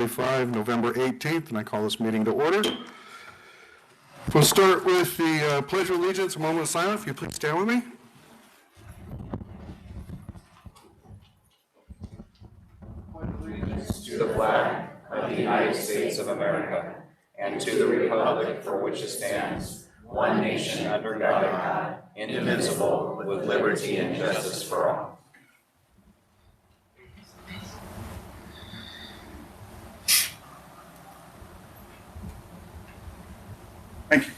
November 18th, and I call this meeting to order. We'll start with the Pledge of Allegiance, a moment of silence. If you please stand with me. To the flag of the United States of America and to the republic for which it stands, one nation under God, indivisible, with liberty and justice for all. Thank you.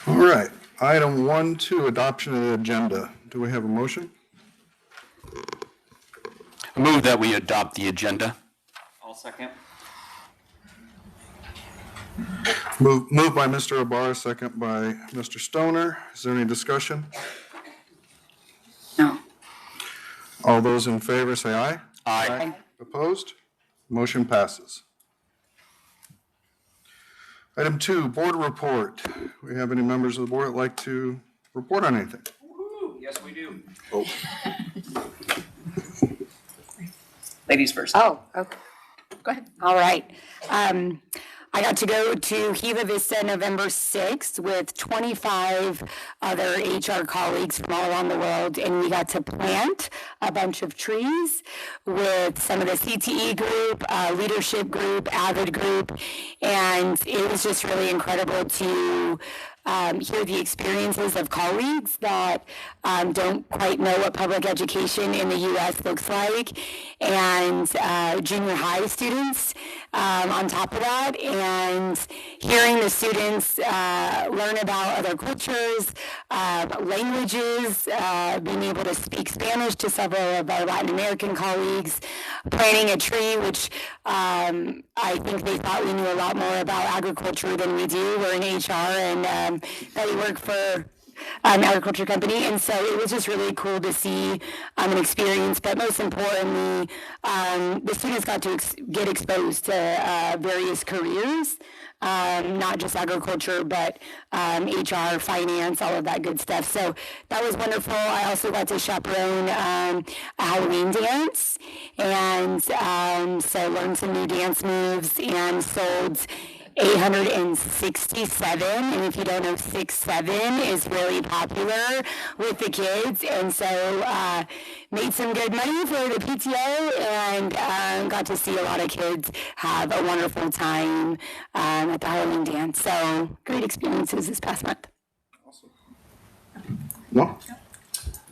All right, item 1-2, adoption of the agenda. Do we have a motion? I move that we adopt the agenda. I'll second. Moved by Mr. Ibarra, second by Mr. Stoner. Is there any discussion? No. All those in favor say aye. Aye. Opposed? Motion passes. Item 2, board report. Do we have any members of the board that like to report on anything? Yes, we do. Oh, Ladies first. Oh, okay. Go ahead. All right. I got to go to Gila Vista November 6th with 25 other HR colleagues from all around the world, and we got to plant a bunch of trees with some of the CTE group, leadership group, AVID group, and it was just really incredible to hear the experiences of colleagues that don't quite know what public education in the U.S. looks like, and junior high students on top of that, and hearing the students learn about other cultures, languages, being able to speak Spanish to several of our Latin American colleagues, planting a tree, which I think they thought we knew a lot more about agriculture than we do. We're in HR, and that we work for an agriculture company, and so it was just really cool to see an experience, but most importantly, the students got to get exposed to various careers, not just agriculture, but HR, finance, all of that good stuff. So that was wonderful. I also got to chaperone a Halloween dance, and so learned some new dance moves and sold 867, and if you don't know, 6-7 is really popular with the kids, and so made some good money for the PTO, and got to see a lot of kids have a wonderful time at the Halloween dance. So great experiences this past month. no?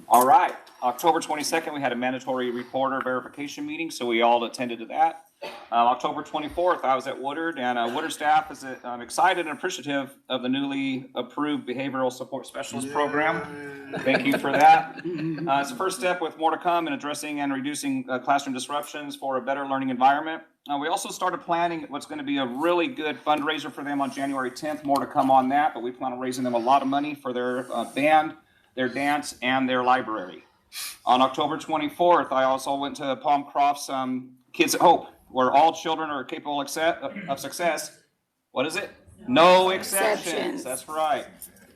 All right. October 22nd, we had a mandatory reporter verification meeting, so we all attended to that. October 24th, I was at Woodard, and Woodard staff is excited and appreciative of the newly approved Behavioral Support Specialist program. Thank you for that. It's the first step with more to come in addressing and reducing classroom disruptions for a better learning environment. We also started planning what's going to be a really good fundraiser for them on January 10th. More to come on that, but we plan on raising them a lot of money for their band, their dance, and their library. On October 24th, I also went to Palm Croft's Kids at Hope, where all children are capable of success. What is it? No exceptions. That's right.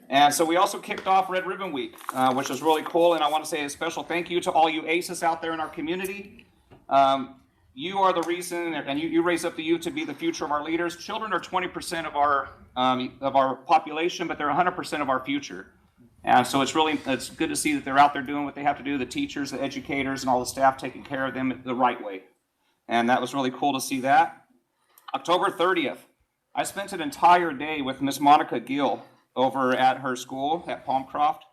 And so we also kicked off Red Ribbon Week, which was really cool. And I want to say a special thank you to all you ACEs out there in our community. You are the reason, and you raise up the youth to be the future of our leaders. Children are 20% of our population, but they're 100% of our future. And so it's good to see that they're out there doing what they have to do, the teachers, the educators, and all the staff taking care of them the right way. And that was really cool to see that. October 30th, I spent an entire day with Miss Monica Gill over at her school at Palm Croft.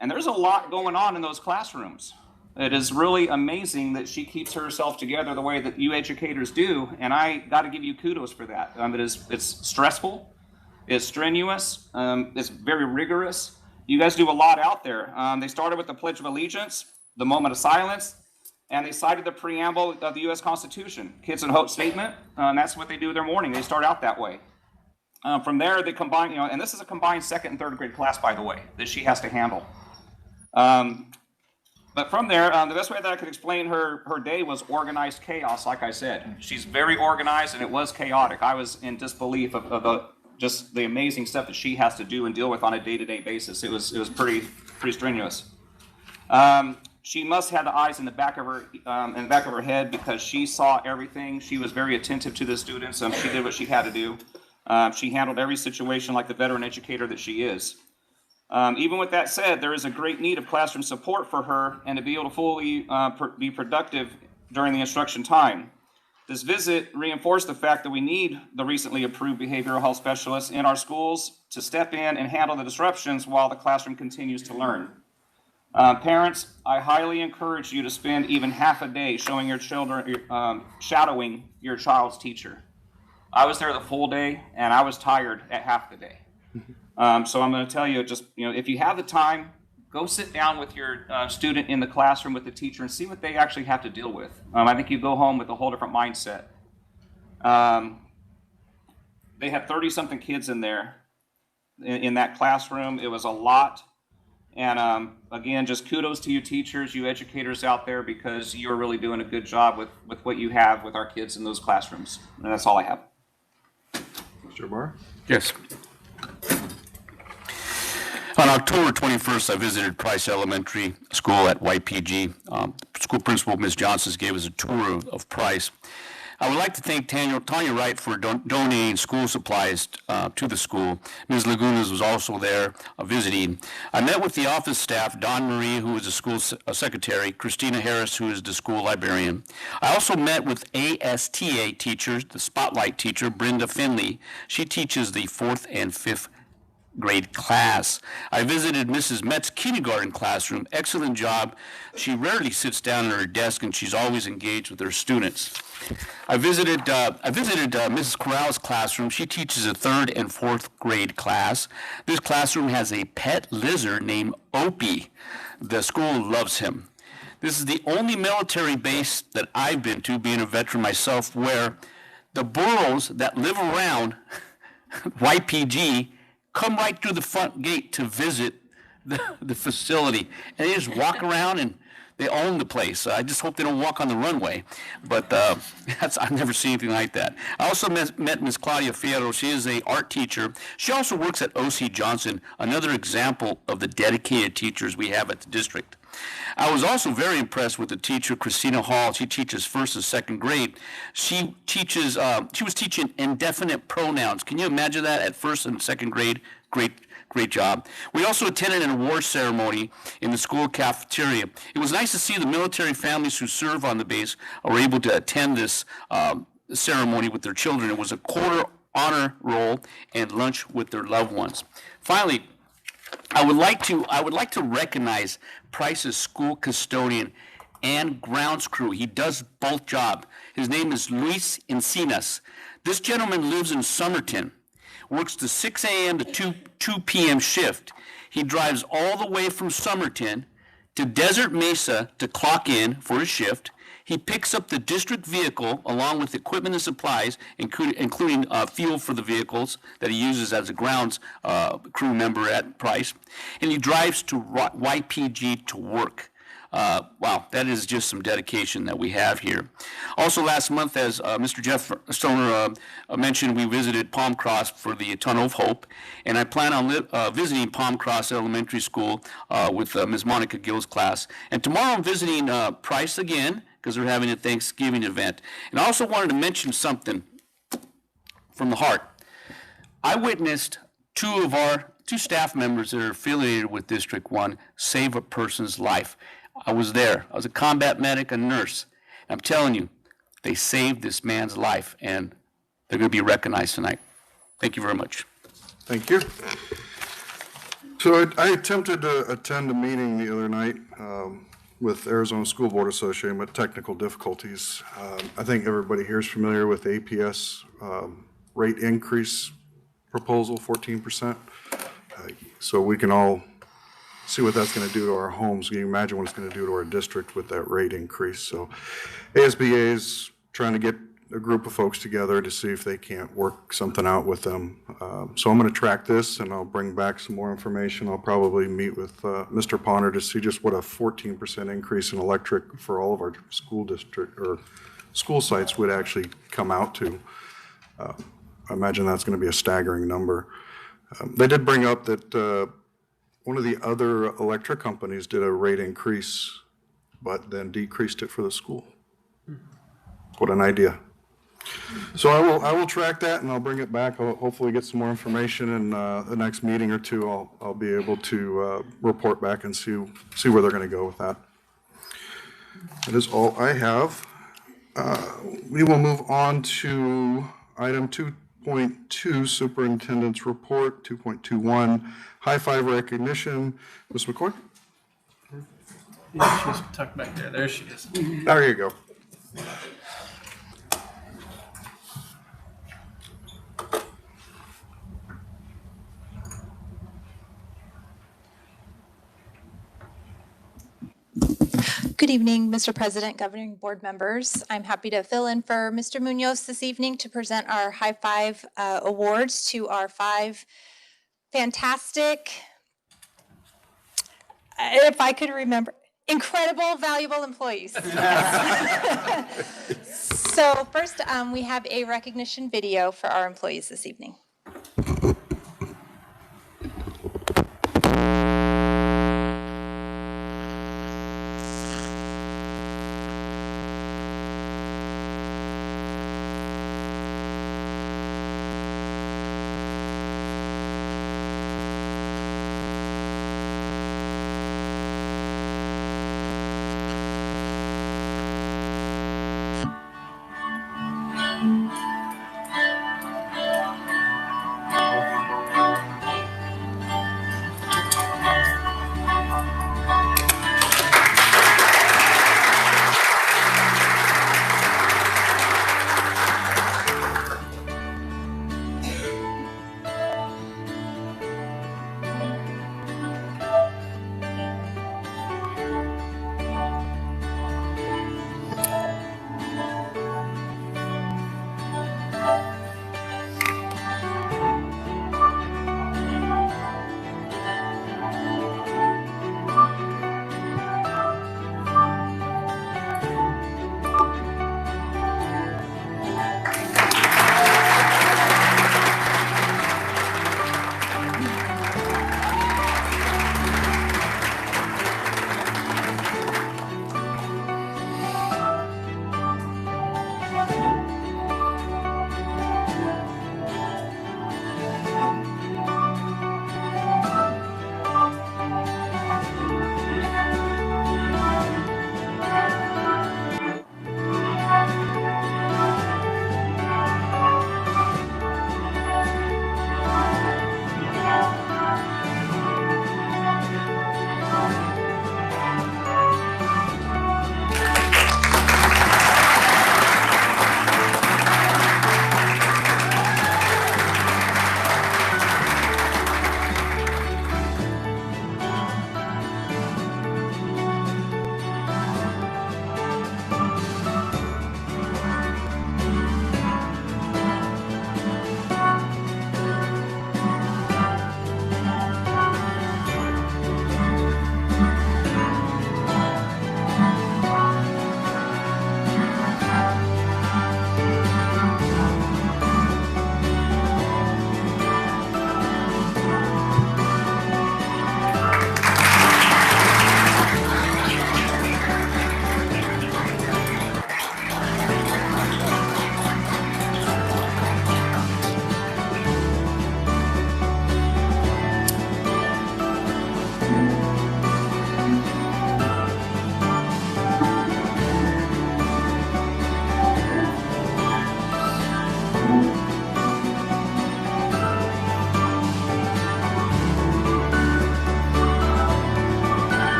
And there's a lot going on in those classrooms. It is really amazing that she keeps herself together the way that you educators do. And I got to give you kudos for that. It's stressful, it's strenuous, it's very rigorous. You guys do a lot out there. They started with the Pledge of Allegiance, the moment of silence, and they cited the preamble of the U.S. Constitution, Kids in Hope statement. And that's what they do their morning. They start out that way. From there, they combine, and this is a combined second and third grade class, by the way, that she has to handle. But from there, the best way that I could explain her day was organized chaos, like I said. She's very organized, and it was chaotic. I was in disbelief of just the amazing stuff that she has to do and deal with on a day-to-day basis. It was pretty strenuous. She must have the eyes in the back of her head because she saw everything. She was very attentive to the students. She did what she had to do. She handled every situation like the veteran educator that she is. Even with that said, there is a great need of classroom support for her and to be able to fully be productive during the instruction time. This visit reinforced the fact that we need the recently approved behavioral health specialists in our schools to step in and handle the disruptions while the classroom continues to learn. Parents, I highly encourage you to spend even half a day showing your children, shadowing your child's teacher. I was there the full day, and I was tired at half the day. So I'm going to tell you, just if you have the time, go sit down with your student in the classroom with the teacher and see what they actually have to deal with. I think you go home with a whole different mindset. They had 30-something kids in there in that classroom. It was a lot. And again, just kudos to you teachers, you educators out there, because you're really doing a good job with what you have with our kids in those classrooms. And that's all I have. Mr. Barr? Yes. On October 21st, I visited Price Elementary School at YPG. School principal, Ms. Johnson, gave us a tour of Price. I would like to thank Tanya Wright for donating school supplies to the school. Ms. Lagunas was also there visiting. I met with the office staff, Don Marie, who is the school secretary, Christina Harris, who is the school librarian. I also met with ASTA teachers, the spotlight teacher, Brenda Finley. She teaches the 4th and 5th grade class. I visited Mrs. Metz's kindergarten classroom. Excellent job. She rarely sits down at her desk, and she's always engaged with her students. I visited Mrs. Corral's classroom. She teaches a 3rd and 4th grade class. This classroom has a pet lizard named Opie. The school loves him. This is the only military base that I've been to, being a veteran myself, where the burros that live around YPG come right through the front gate to visit the facility. And they just walk around and they own the place. I just hope they don't walk on the runway. But I've never seen anything like that. I also met Ms. Claudia Fierro. She is an art teacher. She also works at O.C. Johnson, another example of the dedicated teachers we have at the district. I was also very impressed with the teacher, Christina Hall. She teaches 1st and 2nd grade. She was teaching indefinite pronouns. Can you imagine that at 1st and 2nd grade? Great job. We also attended an award ceremony in the school cafeteria. It was nice to see the military families who serve on the base are able to attend this ceremony with their children. It was a quarter honor roll and lunch with their loved ones. Finally, I would like to recognize Price's school custodian and grounds crew. He does both jobs. His name is Luis Encinas. This gentleman lives in Somerton, works the 6 a.m. to 2 p.m. shift. He drives all the way from Somerton to Desert Mesa to clock in for his shift. He picks up the district vehicle along with equipment and supplies, including fuel for the vehicles that he uses as a grounds crew member at Price. And he drives to YPG to work. Wow, that is just some dedication that we have here. Also last month, as Mr. Jeff Stoner mentioned, we visited Palm Cross for the Tunnel of Hope, and I plan on visiting Palm Cross Elementary School with Ms. Monica Gill's class. And tomorrow I'm visiting Price again, because they're having a Thanksgiving event. And I also wanted to mention something from the heart. I witnessed two staff members that are affiliated with District 1 save a person's life. I was there. I was a combat medic, a nurse. I'm telling you, they saved this man's life, and they're going to be recognized tonight. Thank you very much. Thank you. So I attempted to attend a meeting the other night with Arizona School Board Association, but technical difficulties. I think everybody here is familiar with the APS rate increase proposal, 14%. So we can all see what that's going to do to our homes. You can imagine what it's going to do to our district with that rate increase. So ASBA is trying to get a group of folks together to see if they can't work something out with them. So I'm going to track this, and I'll bring back some more information. I'll probably meet with Mr. Ponder to see just what a 14% increase in electric for all of our school district or school sites would actually come out to. I imagine that's going to be a staggering number. They did bring up that one of the other electric companies did a rate increase, but then decreased it for the school. What an idea. So I will track that and I'll bring it back. I'll hopefully get some more information in the next meeting or two. I'll be able to report back and see where they're going to go with that. That is all I have. We will move on to item 2.2, Superintendent's Report, 2.21, High Five Recognition. Ms. McCoy? Yeah, she's tucked back there. There she is. There you go. Good evening, Mr. President, governing board members. I'm happy to fill in for Mr. Munoz this evening to present our High Five awards to our 5 fantastic, if I could remember, incredible, valuable employees. So first, we have a recognition video for our employees this evening.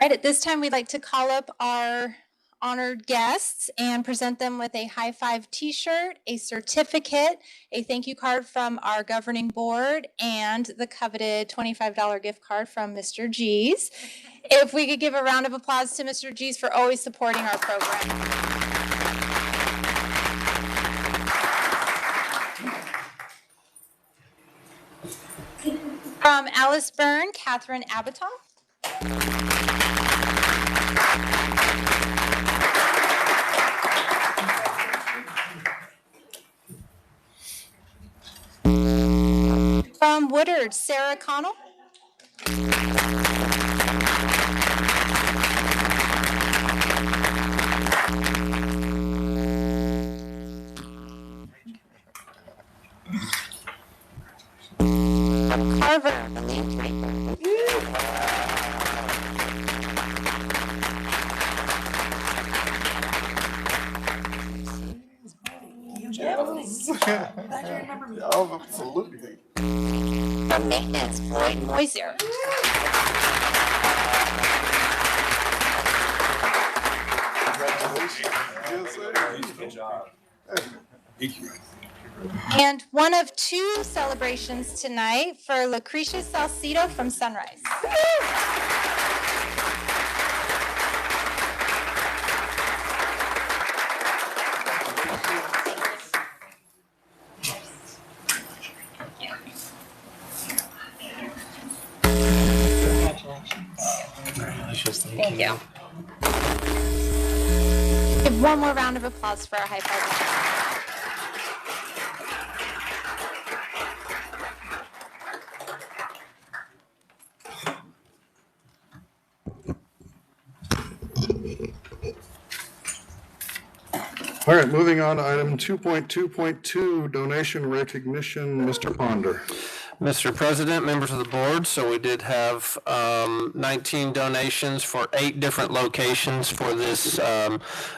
right, at this time, we'd like to call up our honored guests and present them with a high five t-shirt, a certificate, a thank you card from our governing board, and the coveted $25 gift card from Mr. G's. If we could give a round of applause to Mr. G's for always supporting our program. From Alice Byrne, Catherine Abaton. From Woodard, Sarah Connell. From Carver. Oh, absolutely. From Maintenance, Floyd Moisier. Good job. And one of two celebrations tonight for Lucretia Salcido from Sunrise. Thank you. Give one more round of applause for our high five. All right, moving on to item 2.2.2, donation recognition, Mr. Ponder. Mr. President, members of the board, so we did have 19 donations for 8 different locations for this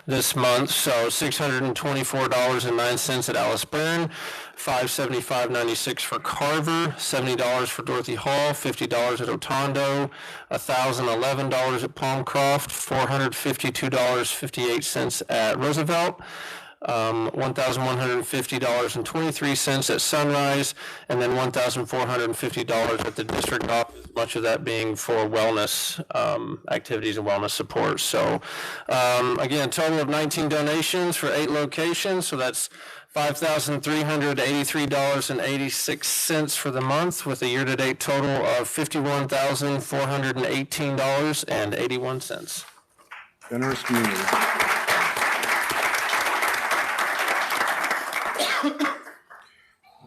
this month. So $624.09 at Alice Byrne, $575.96 for Carver, $70 for Dorothy Hall, $50 at Otondo, $1,011 at Palmcroft, $452.58 at Roosevelt, $1,150.23 at Sunrise, and then $1,450 at the district office, much of that being for wellness activities and wellness support. So again, total of 19 donations for 8 locations, so that's $5,383.86 for the month, with a year-to-date total of $51,418.81. Generous community.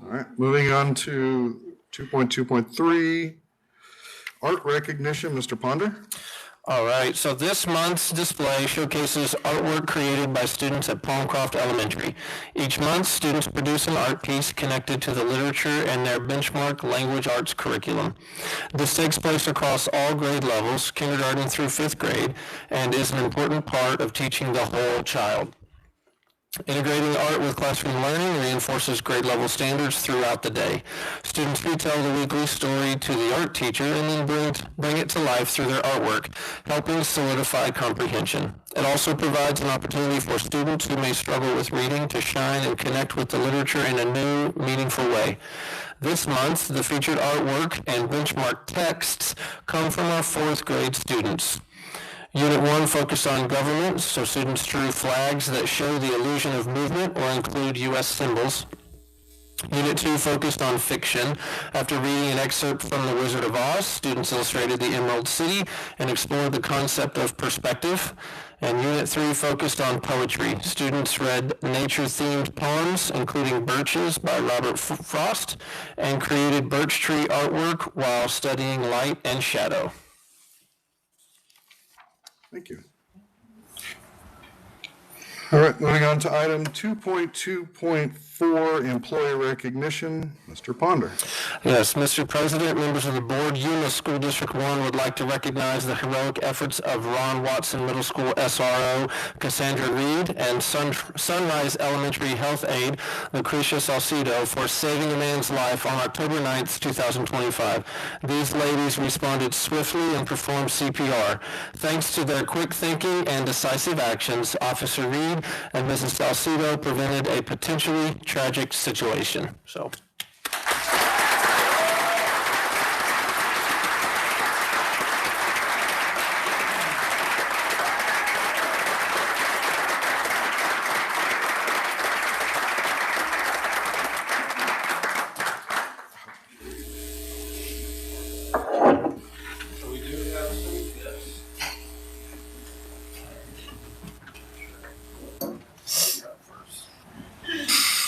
All right, moving on to 2.2.3, art recognition, Mr. Ponder. All right, so this month's display showcases artwork created by students at Palmcroft Elementary. Each month, students produce an art piece connected to the literature and their benchmark language arts curriculum. This takes place across all grade levels, kindergarten through 5th grade, and is an important part of teaching the whole child. Integrating art with classroom learning reinforces grade level standards throughout the day. Students retell the weekly story to the art teacher and then bring it to life through their artwork, helping solidify comprehension. It also provides an opportunity for students who may struggle with reading to shine and connect with the literature in a new, meaningful way. This month, the featured artwork and benchmark texts come from our 4th grade students. Unit 1 focused on government, so students drew flags that show the illusion of movement or include U.S. symbols. Unit 2 focused on fiction. After reading an excerpt from The Wizard of Oz, students illustrated the Emerald City and explored the concept of perspective. And Unit 3 focused on poetry. Students read nature-themed poems, including Birches by Robert Frost, and created birch tree artwork while studying light and shadow. Thank you. All right, moving on to item 2.2.4, 4, employee recognition. Mr. Ponder. Yes, Mr. President, members of the board, Yuma School District 1 would like to recognize the heroic efforts of Ron Watson Middle School SRO Cassandra Reed and Sunrise Elementary Health Aide Lucretia Salcido for saving a man's life on October 9th, 2025. These ladies responded swiftly and performed CPR. Thanks to their quick thinking and decisive actions, Officer Reed and Mrs. Salcido prevented a potentially tragic situation. So.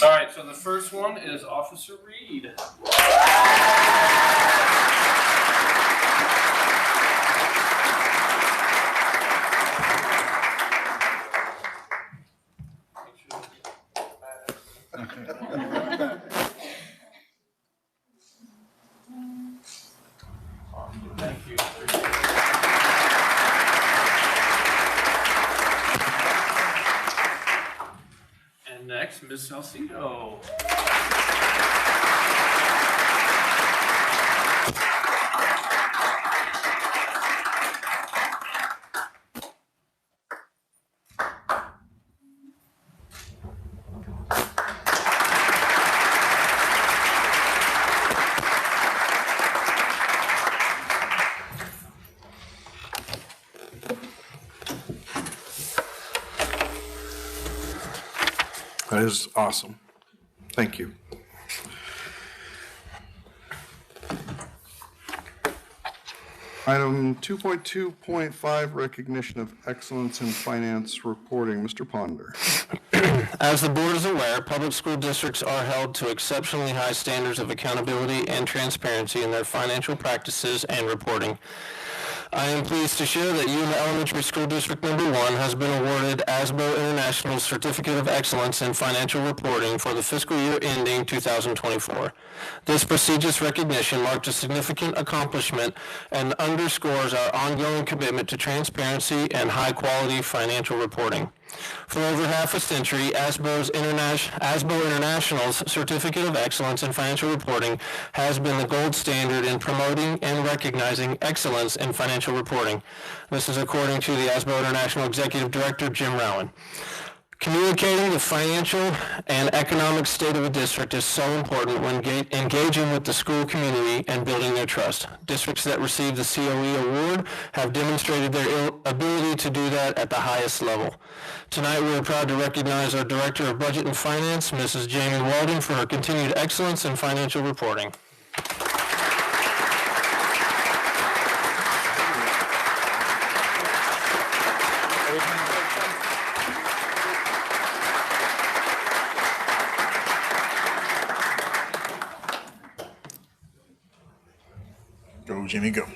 All right, so the first one is Officer Reed. Thank you. And next, Ms. Salcido. That is awesome. Thank you. Item 2.2.5, recognition of excellence in finance reporting. Mr. Ponder. As the board is aware, public school districts are held to exceptionally high standards of accountability and transparency in their financial practices and reporting. I am pleased to share that Yuma Elementary School District Number 1 has been awarded ASBO International's Certificate of Excellence in Financial Reporting for the fiscal year ending 2024. This prestigious recognition marked a significant accomplishment and underscores our ongoing commitment to transparency and high-quality financial reporting. For over half a century, ASBO International's Certificate of Excellence in Financial Reporting has been the gold standard in promoting and recognizing excellence in financial reporting. This is according to the ASBO International Executive Director, Jim Rowan. Communicating the financial and economic state of a district is so important when engaging with the school community and building their trust. Districts that receive the COE award have demonstrated their ability to do that at the highest level. Tonight, we are proud to recognize our Director of Budget and Finance, Mrs. Jamie Walden, for her continued excellence in financial reporting. Go, Jimmy, go.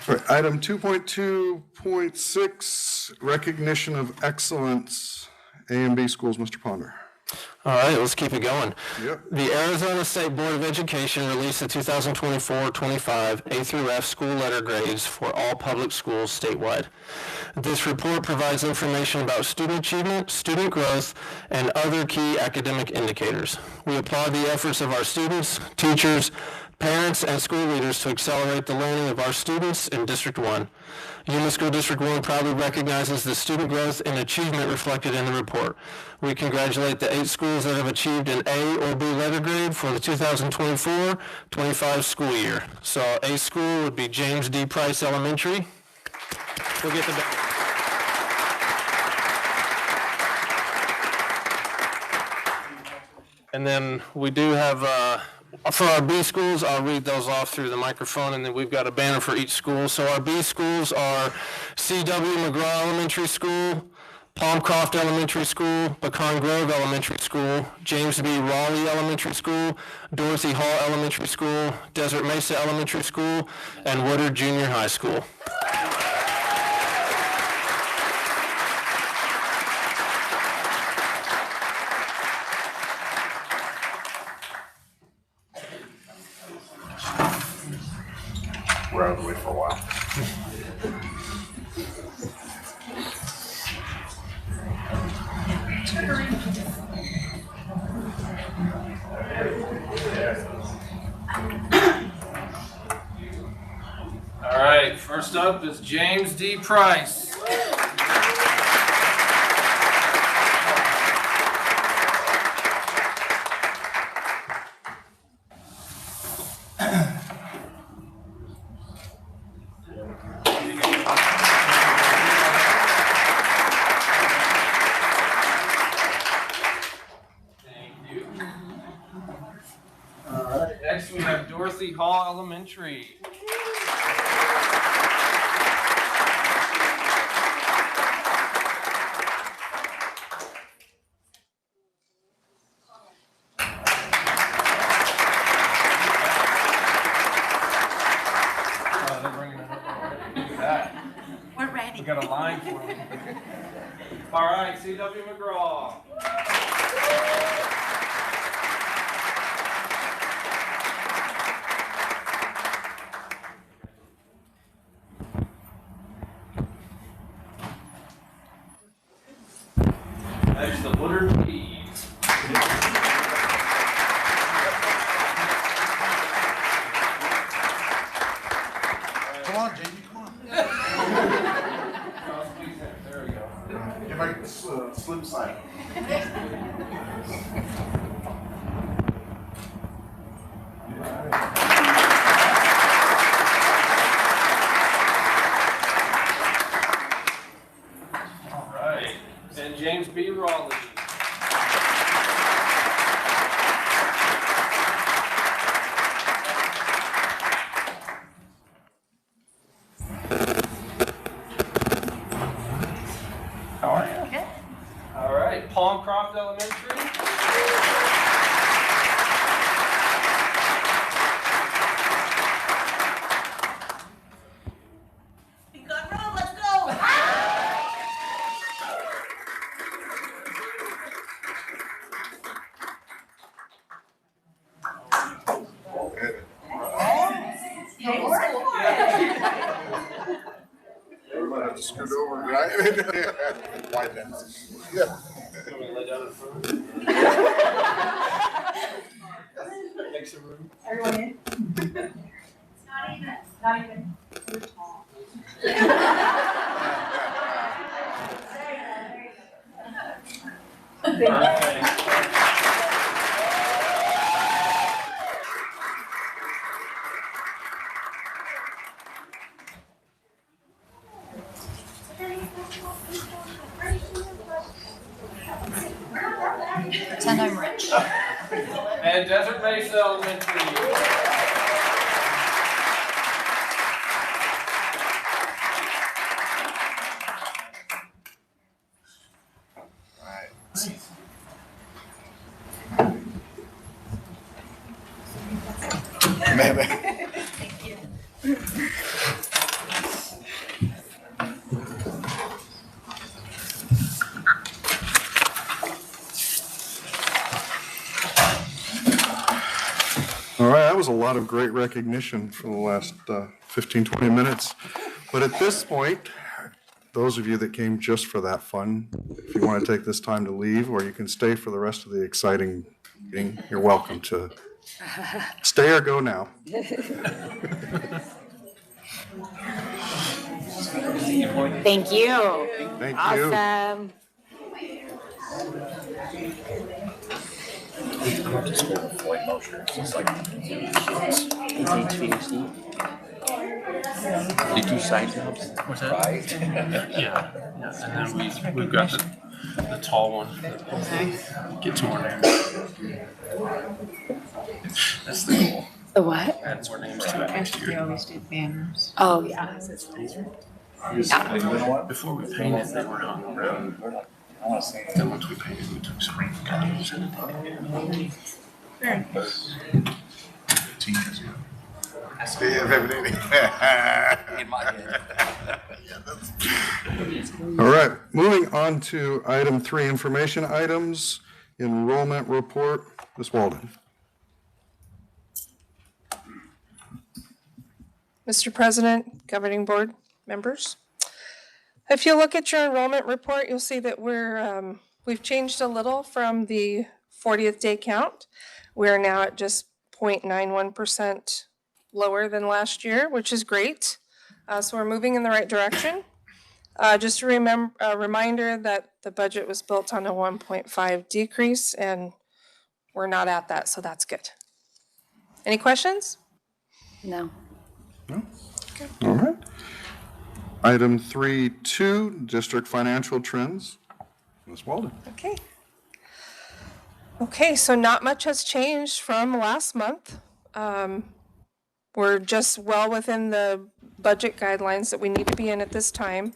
All right, item 2.2.6, recognition of excellence, A and B schools. Mr. Ponder. All right, let's keep it going. Yep. The Arizona State Board of Education released the 2024-25 A through F school letter grades for all public schools statewide. This report provides information about student achievement, student growth, and other key academic indicators. We applaud the efforts of our students, teachers, parents, and school leaders to accelerate the learning of our students in District 1. Yuma School District 1 proudly recognizes the student growth and achievement reflected in the report. We congratulate the 8 schools that have achieved an A or B letter grade for the 2024-25 school year. So A school would be James D. Price Elementary. We'll get the And then we do have For our B schools, I'll read those off through the microphone, and then we've got a banner for each school. So our B schools are C.W. McGraw Elementary School, Palmcroft Elementary School, Pecan Grove Elementary School, James B. Raleigh Elementary School, Dorothy Hall Elementary School, Desert Mesa Elementary School, and Woodard Junior High School. We're out of the way for a while. All right, first up is James D. Price. Thank you. All right, next we have Dorothy Hall Elementary. They're bringing it up already. Look at that. We're ready. We got a line for them. All right, C.W. McGraw. Next, the Woodard Bees. Come on, Jamie, come on. There we go. Give my slim side. All right, and James B. Raleigh. How are you? Good. All right, Palmcroft Elementary. We got room, let's go. Everybody have to scoot over, right? White fence. Yeah. You want me to lay down in front? Make some room. Everyone in? Not even. We're tall. Pretend I'm rich. And Desert Mesa Elementary. All right, that was a lot of great recognition for the last 15, 20 minutes. But at this point, those of you that came just for that fun, if you want to take this time to leave, or you can stay for the rest of the exciting meeting, you're welcome to stay or go now. Thank you. Thank you. Awesome. Did you sign jobs? What's that? Yeah, and then we've got The tall one. Get to our names. That's the goal. The what? Add more names to it next We year. always do banners. Oh, yeah. Before we painted, they were hung around. Then once we painted, we took some colors and Very nice. 15 years ago. All right, moving on to item 3, information items, enrollment report. Ms. Walden. Mr. President, governing board members. If you look at your enrollment report, you'll see that we've changed a little from the 40th day count. We're now at just 0.91% lower than last year, which is great. So we're moving in the right direction. Just a reminder that the budget was built on a 1.5 decrease, and we're not at that, so that's good. Any questions? No. All right. Item 3.2, district financial trends. Ms. Walden. Okay. Okay, so not much has changed from last month. We're just well within the budget guidelines that we need to be in at this time.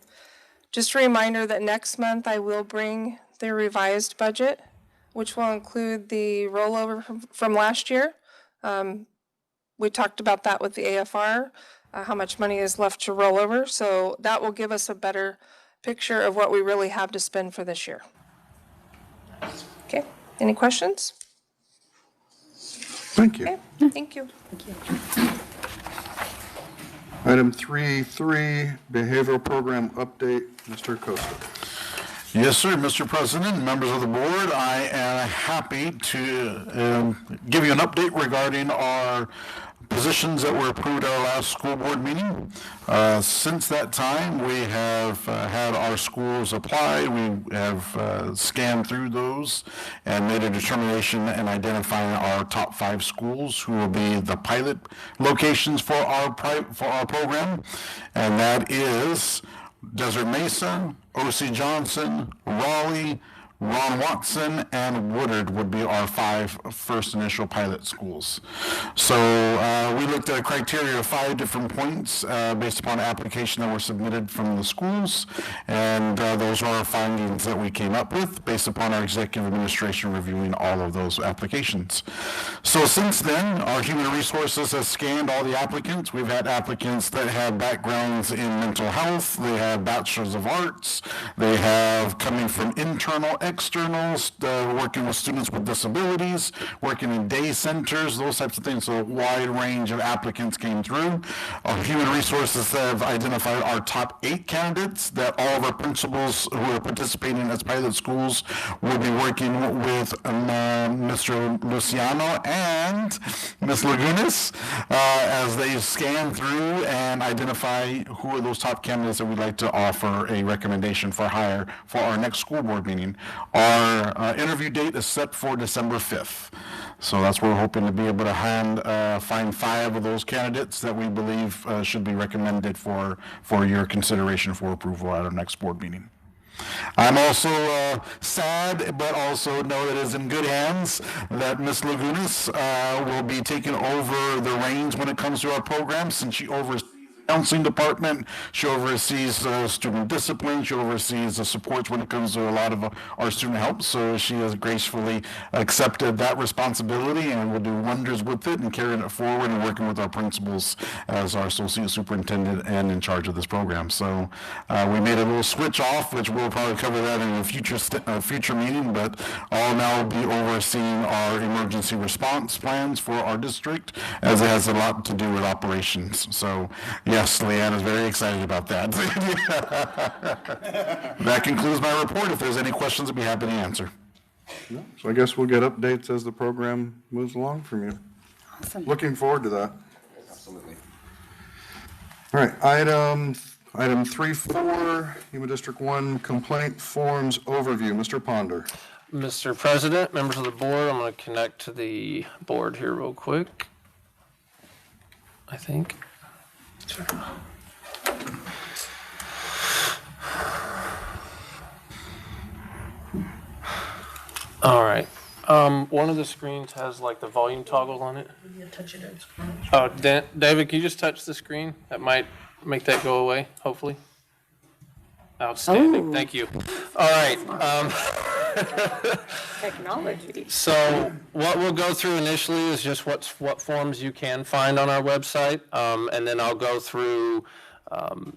Just a reminder that next month I will bring the revised budget, which will include the rollover from last year. We talked about that with the AFR, how much money is left to roll over. So that will give us a better picture of what we really have to spend for this year. Okay, any questions? Thank you. Okay, thank you. Item 3.3, behavioral program update. Mr. Costa. Yes, sir, Mr. President, members of the board, I am happy to give you an update regarding our positions that were approved at our last school board meeting. Since that time, we have had our schools apply. We have scanned through those and made a determination in identifying our top 5 schools who will be the pilot locations for our program, and that is Desert Mesa, O.C. Johnson, Raleigh, Ron Watson, and Woodard would be our 5 first initial pilot schools. So we looked at a criteria of 5 different points based upon application that were submitted from the schools, and those are our findings that we came up with based upon our executive administration reviewing all of those applications. So since then, our human resources has scanned all the applicants. We've had applicants that have backgrounds in mental health, they have bachelors of arts, they have coming from internal, externals, working with students with disabilities, working in day centers, those types of things. So a wide range of applicants came through. Our human resources have identified our top 8 candidates that all of our principals who are participating as pilot schools will be working with Mr. Luciano and Ms. Lagunas as they scan through and identify who are those top candidates that we'd like to offer a recommendation for hire for our next school board meeting. Our interview date is set for December 5th. So that's where we're hoping to be able to find 5 of those candidates that we believe should be recommended for your consideration for approval at our next board meeting. I'm also sad, but also know that it's in good hands that Ms. Lagunas will be taking over the reins when it comes to our program, since she oversees the counseling department, she oversees student discipline, she oversees the supports when it comes to a lot of our student help. So she has gracefully accepted that responsibility and will do wonders with it and carrying it forward and working with our principals as our associate superintendent and in charge of this program. So we made a little switch off, which we'll probably cover that in a future meeting, but I'll now be overseeing our emergency response plans for our district, as it has a lot to do with operations. So yes, Leanne is very excited about that. That concludes my report. If there's any questions, I'd be happy to answer. So I guess we'll get updates as the program moves along from you. Awesome. Looking forward to that. Absolutely. All right, item 3.4, Human District 1 complaint forms overview. Mr. Ponder. Mr. President, members of the board, I'm going to connect to the board here real quick. I think. All right. One of the screens has like the volume toggle on it. You touch it, it's Oh, David, can you just touch the screen? That might make that go away, hopefully. Outstanding. Oh. Thank you. All right. Technology. So what we'll go through initially is just what forms you can find on our website. And then I'll go through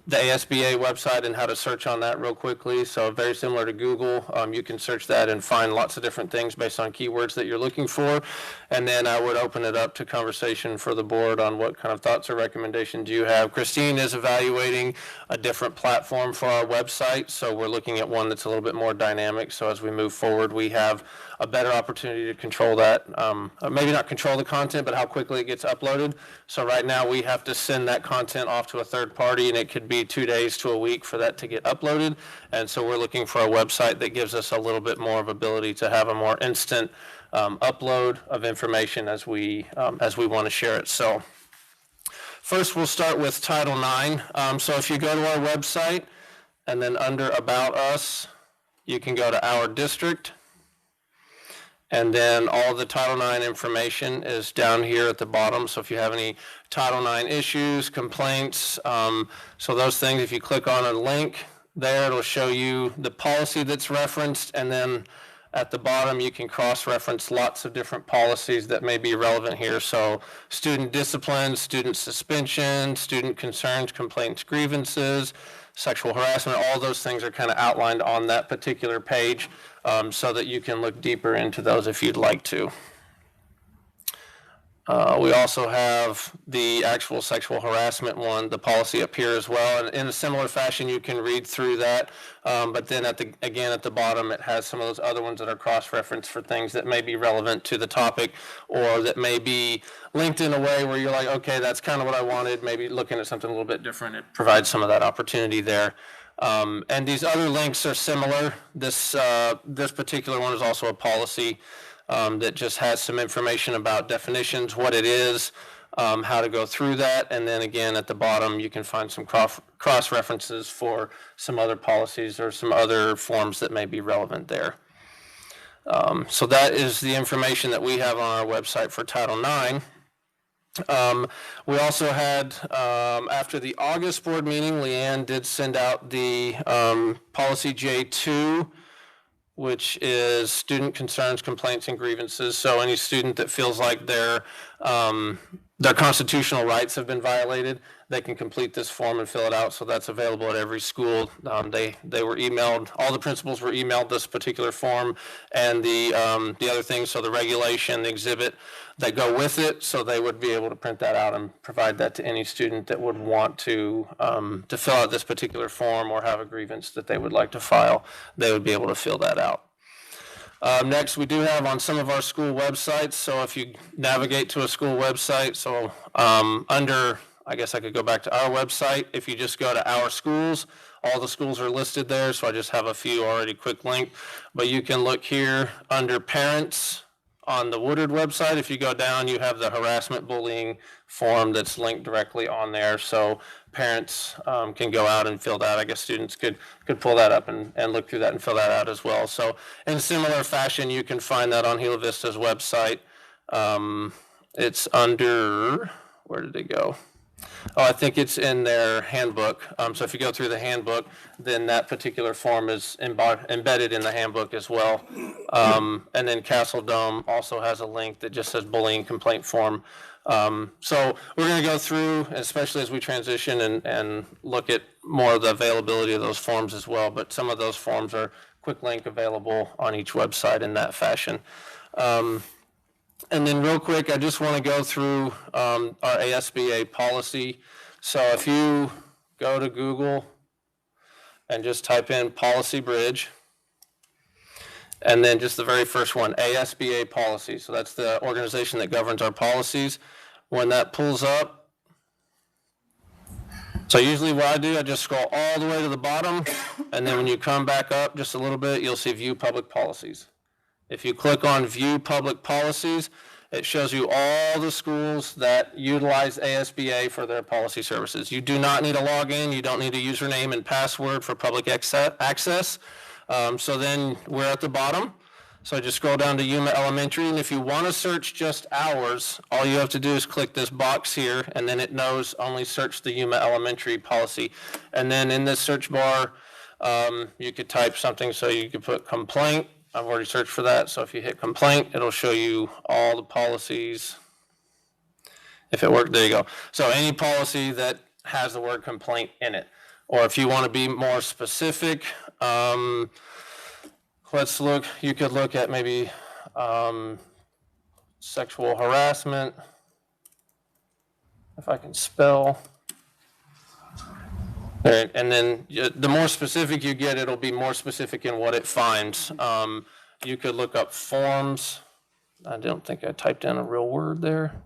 the ASBA website and how to search on that real quickly. So very similar to Google, you can search that and find lots of different things based on keywords that you're looking for. And then I would open it up to conversation for the board on what kind of thoughts or recommendations you have. Christine is evaluating a different platform for our website. So we're looking at one that's a little bit more dynamic. So as we move forward, we have a better opportunity to control that. Maybe not control the content, but how quickly it gets uploaded. So right now we have to send that content off to a third party, and it could be 2 days to a week for that to get uploaded. And so we're looking for a website that gives us a little bit more of ability to have a more instant upload of information as we want to share it. So first we'll start with Title IX. So if you go to our website and then under About Us, you can go to Our District. And then all the Title IX information is down here at the bottom. So if you have any Title IX issues, complaints, so those things, if you click on a link there, it'll show you the policy that's referenced. And then at the bottom, you can cross-reference lots of different policies that may be relevant here. So student discipline, student suspension, student concerns, complaints, grievances, sexual harassment, all those things are kind of outlined on that particular page, so that you can look deeper into those if you'd like to. We also have the actual sexual harassment one, the policy up here as well. And in a similar fashion, you can read through that. But then at the bottom, it has some of those other ones that are cross-referenced for things that may be relevant to the topic, or that may be linked in a way where you're like, okay, that's kind of what I wanted. Maybe looking at something a little bit different, it provides some of that opportunity there. And these other links are similar. This particular one is also a policy that just has some information about definitions, what it is, how to go through that. And then again, at the bottom, you can find some cross references for some other policies or some other forms that may be relevant there. So that is the information that we have on our website for Title IX. We also had, after the August board meeting, Leanne did send out the policy J2, which is student concerns, complaints, and grievances. So any student that feels like their constitutional rights have been violated, they can complete this form and fill it out. So that's available at every school. They were emailed, all the principals were emailed this particular form and the other things, so the regulation, the exhibit that go with it. So they would be able to print that out and provide that to any student that would want to fill out this particular form or have a grievance that they would like to file. They would be able to fill that out. Next, we do have on some of our school websites. So if you navigate to a school website, so under, I guess I could go back to our website. If you just go to Our Schools, all the schools are listed there. So I just have a few already quick link, but you can look here under Parents on the Woodard website. If you go down, you have the harassment bullying form that's linked directly on there. So parents can go out and fill that. I guess students could pull that up and look through that and fill that out as well. So in similar fashion, you can find that on Gila Vista's website. It's under, where did it go? Oh, I think it's in their handbook. So if you go through the handbook, then that particular form is embedded in the handbook as well. And then Castle Dome also has a link that just says bullying complaint form. So we're going to go through, especially as we transition and look at more of the availability of those forms as well. But some of those forms are quick link available on each website in that fashion. And then real quick, I just want to go through our ASBA policy. So if you go to Google and just type in Policy Bridge, and then just the very first one, ASBA policy. So that's the organization that governs our policies. When that pulls up, so usually what I do, I just scroll all the way to the bottom, and then when you come back up just a little bit, you'll see View Public Policies. If you click on View Public Policies, it shows you all the schools that utilize ASBA for their policy services. You do not need a login. You don't need a username and password for public access. So then we're at the bottom. So just scroll down to Yuma Elementary, and if you want to search just hours, all you have to do is click this box here, and then it knows only search the Yuma Elementary policy. And then in this search bar, you could type something, so you could put complaint. I've already searched for that, so if you hit complaint, it'll show you all the policies. If it worked, there you go. So any policy that has the word complaint in it. Or if you want to be more specific, let's look, you could look at maybe sexual harassment, if I can spell. All right, and then the more specific you get, it'll be more specific in what it finds. You could look up forms. I don't think I typed in a real word there.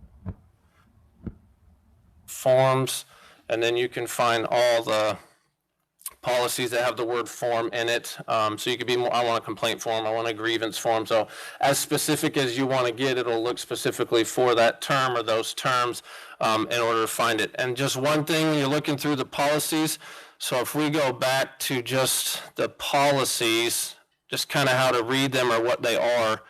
Forms, and then you can find all the policies that have the word form in it. So you could be more, I want a complaint form, I want a grievance form. So as specific as you want to get, it'll look specifically for that term or those terms in order to find it. And just one thing when you're looking through the policies, so if we go back to just the policies, just kind of how to read them or what they are.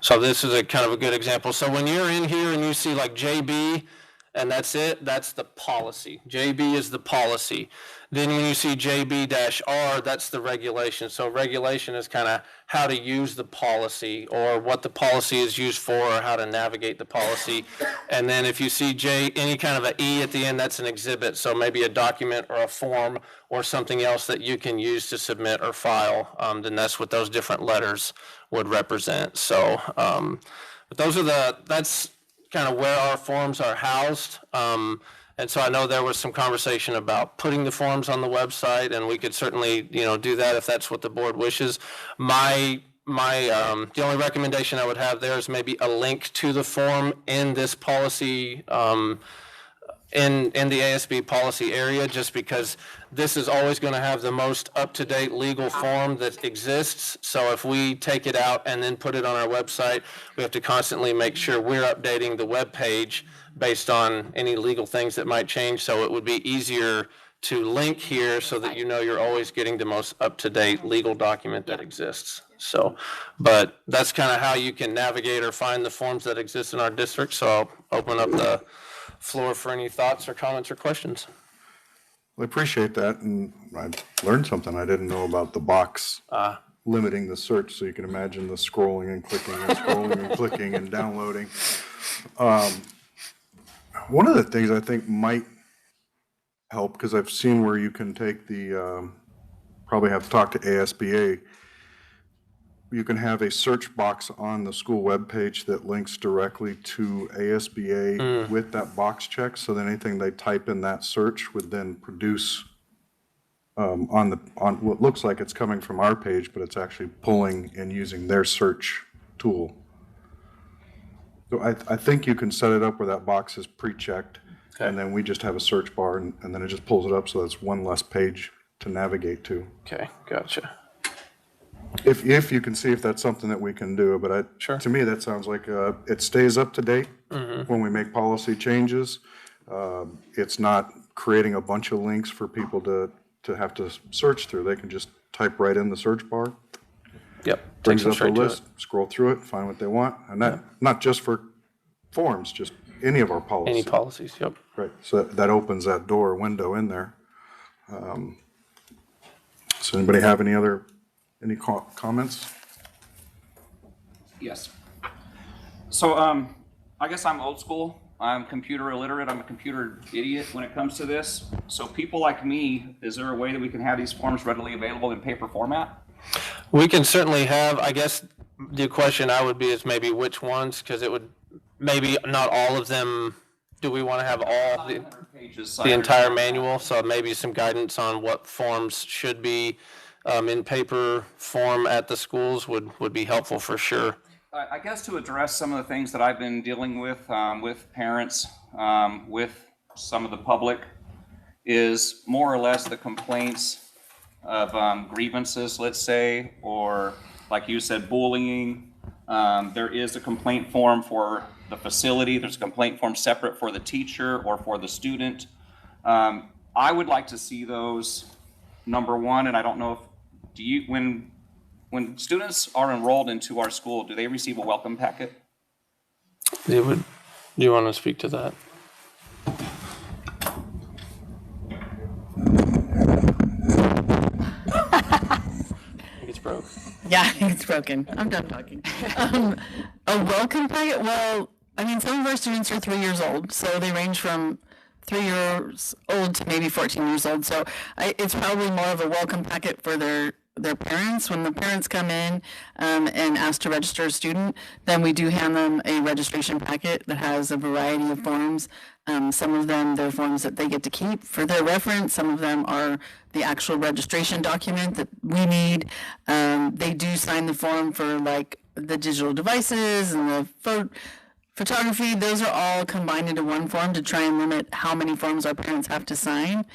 So this is a kind of a good example. So when you're in here and you see like JB and that's it, that's the policy. JB is the policy. Then when you see JB-R, that's the regulation. So regulation is kind of how to use the policy or what the policy is used for or how to navigate the policy. And then if you see any kind of an E at the end, that's an exhibit. So maybe a document or a form or something else that you can use to submit or file. Then that's what those different letters would represent. So, but that's kind of where our forms are housed. And so I know there was some conversation about putting the forms on the website, and we could certainly, do that if that's what the board wishes. The only recommendation I would have there is maybe a link to the form in this policy, in the ASB policy area, just because this is always going to have the most up-to-date legal form that exists. So if we take it out and then put it on our website, we have to constantly make sure we're updating the web page based on any legal things that might change. So it would be easier to link here so that you're always getting the most up-to-date legal document that exists. So, but that's kind of how you can navigate or find the forms that exist in our district. So I'll open up the floor for any thoughts or comments or questions. I appreciate that, and I learned something. I didn't know about the box limiting the search, so you can imagine the scrolling and clicking and scrolling and clicking and downloading. One of the things I think might help, because I've seen where you can take probably have to talk to ASBA, you can have a search box on the school webpage that links directly to ASBA with that box check, so that anything they type in that search would then produce on what looks like it's coming from our page, but it's actually pulling and using their search tool. So I think you can set it up where that box is pre-checked, and then we just have a search bar, and then it just pulls it up, so that's one less page to navigate to. Okay, gotcha. If you can see if that's something that we can do, but Sure. To me, that sounds like it stays up to date when we make policy changes. It's not creating a bunch of links for people to have to search through. They can just type right in the search bar, Yep. brings Takes up them the straight to list, scroll through it, find what they want, and that not just for forms, just any of our it. policies. Any policies, yep. Right, so that opens that door, window in there. So anybody have any comments? Yes. So, I guess I'm old school. I'm computer illiterate. I'm a computer idiot when it comes to this. So people like me, is there a way that we can have these forms readily available in paper format? We can certainly have, I guess the question I would be is maybe which ones, because it would, maybe not all of them. Do we want to have all the entire manual? So maybe some guidance on what forms should be in paper form at the schools would be helpful for sure. I guess to address some of the things that I've been dealing with parents, with some of the public, is more or less the complaints of grievances, let's say, or like you said, bullying. There is a complaint form for the facility. There's a complaint form separate for the teacher or for the student. I would like to see those, number one, and I don't know if, do you, when students are enrolled into our school, do they receive a welcome packet? Do you want to speak to that? It's broke. Yeah, it's broken. I'm done talking. A welcome packet? Well, I mean, some of our students are 3 years old, so they range from 3 years old to maybe 14 years old. So it's probably more of a welcome packet for their parents. When the parents come in and ask to register a student, then we do hand them a registration packet that has a variety of forms. Some of them, they're forms that they get to keep for their reference. Some of them are the actual registration document that we need. They do sign the form for like the digital devices and the photography. Those are all combined into one form to try and limit how many forms our parents have to sign.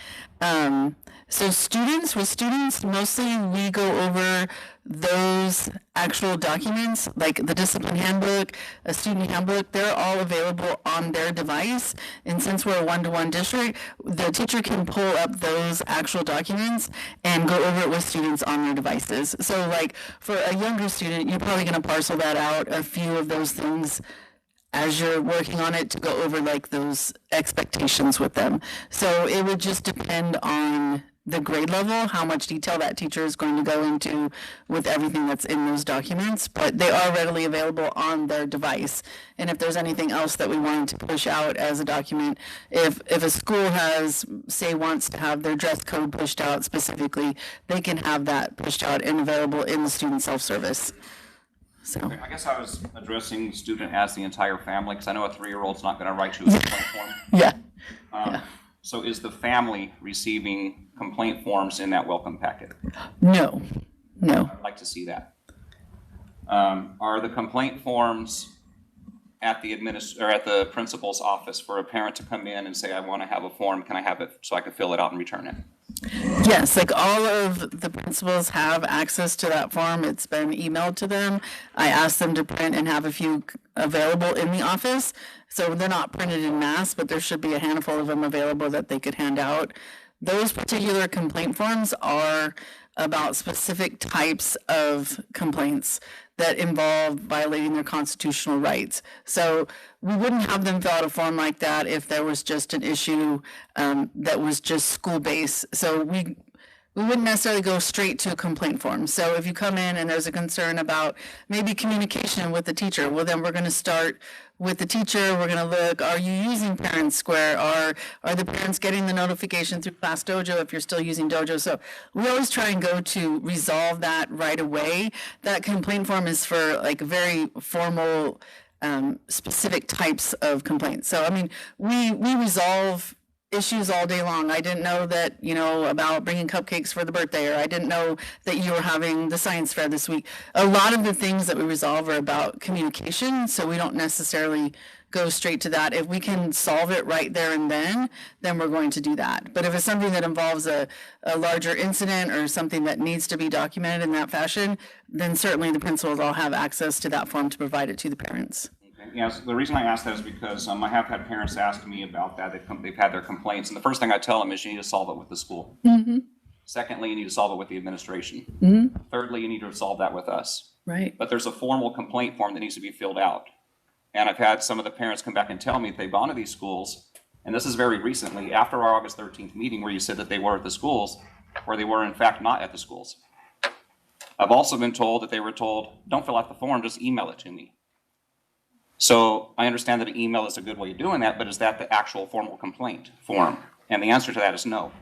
So with students, mostly we go over those actual documents, like the discipline handbook, a student handbook, they're all available on their device. And since we're a one-to-one district, the teacher can pull up those actual documents and go over it with students on their devices. So like for a younger student, you're probably going to parcel that out, a few of those things as you're working on it, to go over like those expectations with them. So it would just depend on the grade level, how much detail that teacher is going to go into with everything that's in those documents, but they are readily available on their device. And if there's anything else that we wanted to push out as a document, if a school wants to have their dress code pushed out specifically, they can have that pushed out and available in the student self-service. So I guess I was addressing student as the entire family, because I know a 3-year-old's not going to write you a complaint form. yeah. So is the family receiving complaint forms in that welcome packet? No. I'd like to see that. Are the complaint forms at the principal's office for a parent to come in and say, I want to have a form, can I have it so I can fill it out and return it? Yes, like all of the principals have access to that form. It's been emailed to them. I asked them to print and have a few available in the office. So they're not printed in mass, but there should be a handful of them available that they could hand out. Those particular complaint forms are about specific types of complaints that involve violating their constitutional rights. So we wouldn't have them fill out a form like that if there was just an issue that was just school-based. So we wouldn't necessarily go straight to a complaint form. So if you come in and there's a concern about maybe communication with the teacher, well, then we're going to start with the teacher. We're going to look, are you using Parent Square? Are the parents getting the notification through Class Dojo if you're still using Dojo? So we always try and go to resolve that right away. That complaint form is for like very formal, specific types of complaints. So, I mean, we resolve issues all day long. I didn't know that, about bringing cupcakes for the birthday, or I didn't know that you were having the science fair this week. A lot of the things that we resolve are about communication, so we don't necessarily go straight to that. If we can solve it right there and then we're going to do that. But if it's something that involves a larger incident or something that needs to be documented in that fashion, then certainly the principals all have access to that form to provide it to the parents. Yes, the reason I ask that is because I have had parents ask me about that. They've had their complaints, and the first thing I tell them is you need to solve it with the school. Mm-hmm. Secondly, you need to solve it with the administration. Mm-hmm. Thirdly, you need to resolve that with us. Right. But there's a formal complaint form that needs to be filled out. And I've had some of the parents come back and tell me they've gone to these schools, and this is very recently, after our August 13th meeting where you said that they were at the schools, where they were in fact not at the schools. I've also been told that they were told, don't fill out the form, just email it to me. So I understand that an email is a good way of doing that, but is that the actual formal complaint form? And the answer to that is no.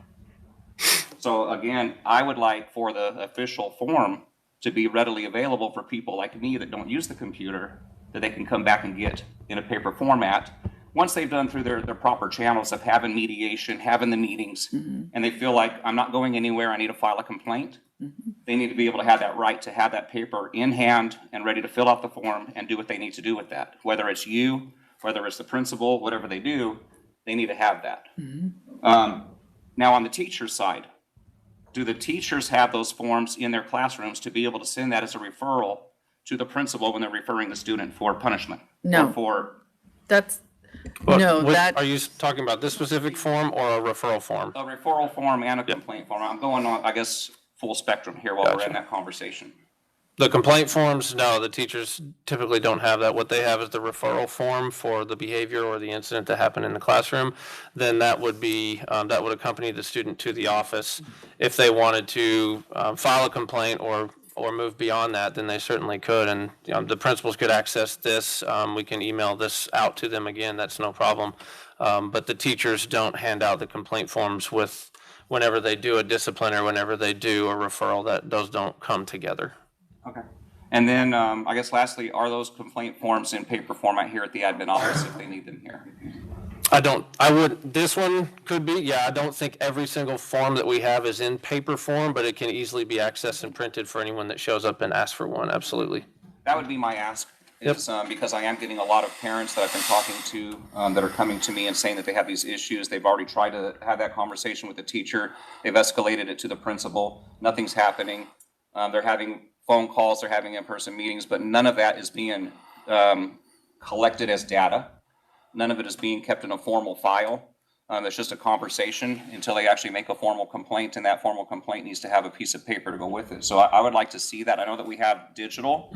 So again, I would like for the official form to be readily available for people like me that don't use the computer, that they can come back and get in a paper format once they've done through their proper channels of having mediation, having the meetings, and they feel like I'm not going anywhere, I need to file a complaint. They need to be able to have that right to have that paper in hand and ready to fill out the form and do what they need to do with that. Whether it's you, whether it's the principal, whatever they do, they need to have that. Now on the teacher side, do the teachers have those forms in their classrooms to be able to send that as a referral to the principal when they're referring the student for punishment? No. Or for... No, that, Are you talking about this specific form or a referral form? A referral form and a complaint form. I'm going on, I guess, full spectrum here while we're Gotcha. in that conversation. The complaint forms, no, the teachers typically don't have that. What they have is the referral form for the behavior or the incident that happened in the classroom. Then that would be, that would accompany the student to the office. If they wanted to file a complaint or move beyond that, then they certainly could. And the principals could access this. We can email this out to them again, that's no problem. But the teachers don't hand out the complaint forms with, whenever they do a discipline or whenever they do a referral, that those don't come together. Okay. And then, I guess lastly, are those complaint forms in paper format here at the admin office if they need them here? This one could be, yeah, I don't think every single form that we have is in paper form, but it can easily be accessed and printed for anyone that shows up and asks for one, absolutely. That would be my ask, is, because I am getting a lot of parents that I've been talking to, that are coming to me and saying that they have these issues. They've already tried to have that conversation with the teacher. They've escalated it to the principal. Nothing's happening. They're having phone calls, they're having in-person meetings, but none of that is being collected as data. None of it is being kept in a formal file. It's just a conversation until they actually make a formal complaint, and that formal complaint needs to have a piece of paper to go with it. So I would like to see that. I know that we have digital,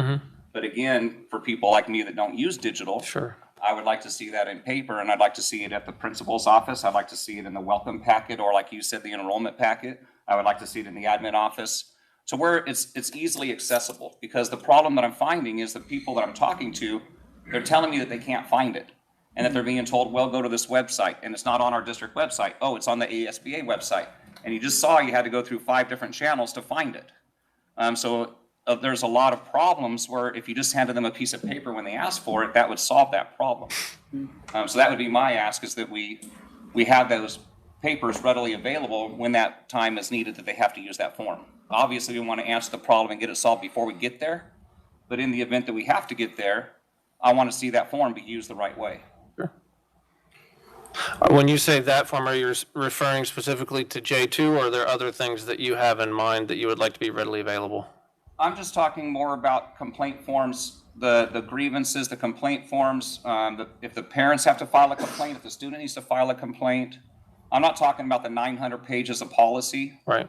but again, for people like me that don't use digital, Sure. I would like to see that in paper, and I'd like to see it at the principal's office. I'd like to see it in the welcome packet, or like you said, the enrollment packet. I would like to see it in the admin office, to where it's easily accessible. Because the problem that I'm finding is the people that I'm talking to, they're telling me that they can't find it. And that they're being told, well, go to this website, and it's not on our district website. Oh, it's on the ASBA website. And you just saw you had to go through 5 different channels to find it. There's a lot of problems where if you just handed them a piece of paper when they asked for it, that would solve that problem. So that would be my ask, is that we have those papers readily available when that time is needed, that they have to use that form. Obviously, we want to answer the problem and get it solved before we get there. But in the event that we have to get there, I want to see that form be used the right way. When you say that form, are you referring specifically to J2, or are there other things that you have in mind that you would like to be readily available? I'm just talking more about complaint forms, the grievances, the complaint forms. If the parents have to file a complaint, if the student needs to file a complaint. I'm not talking about the 900 pages of policy. Right.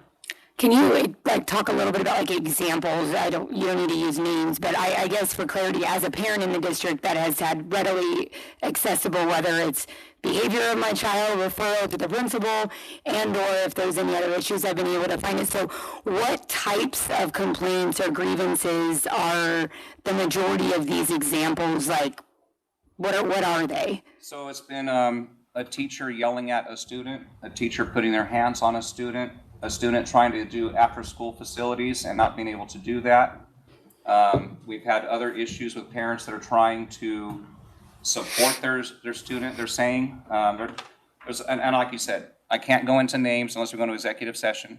Can you talk a little bit about examples? You don't need to use names, but I guess for clarity, as a parent in the district that has had readily accessible, whether it's behavior of my child, referral to the principal, and or if there's any other issues, I've been able to find it. So what types of complaints or grievances are the majority of these examples? Like, what are they? So it's been a teacher yelling at a student, a teacher putting their hands on a student trying to do after-school facilities and not being able to do that. We've had other issues with parents that are trying to support their student. They're saying, and like you said, I can't go into names unless we go into executive session.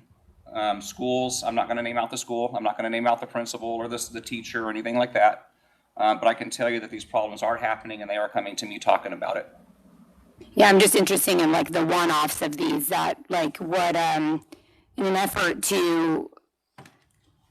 Schools, I'm not going to name out the school. I'm not going to name out the principal or the teacher or anything like that. But I can tell you that these problems are happening and they are coming to me talking about it. Yeah, I'm just interested in the one-offs of these, that what in an effort to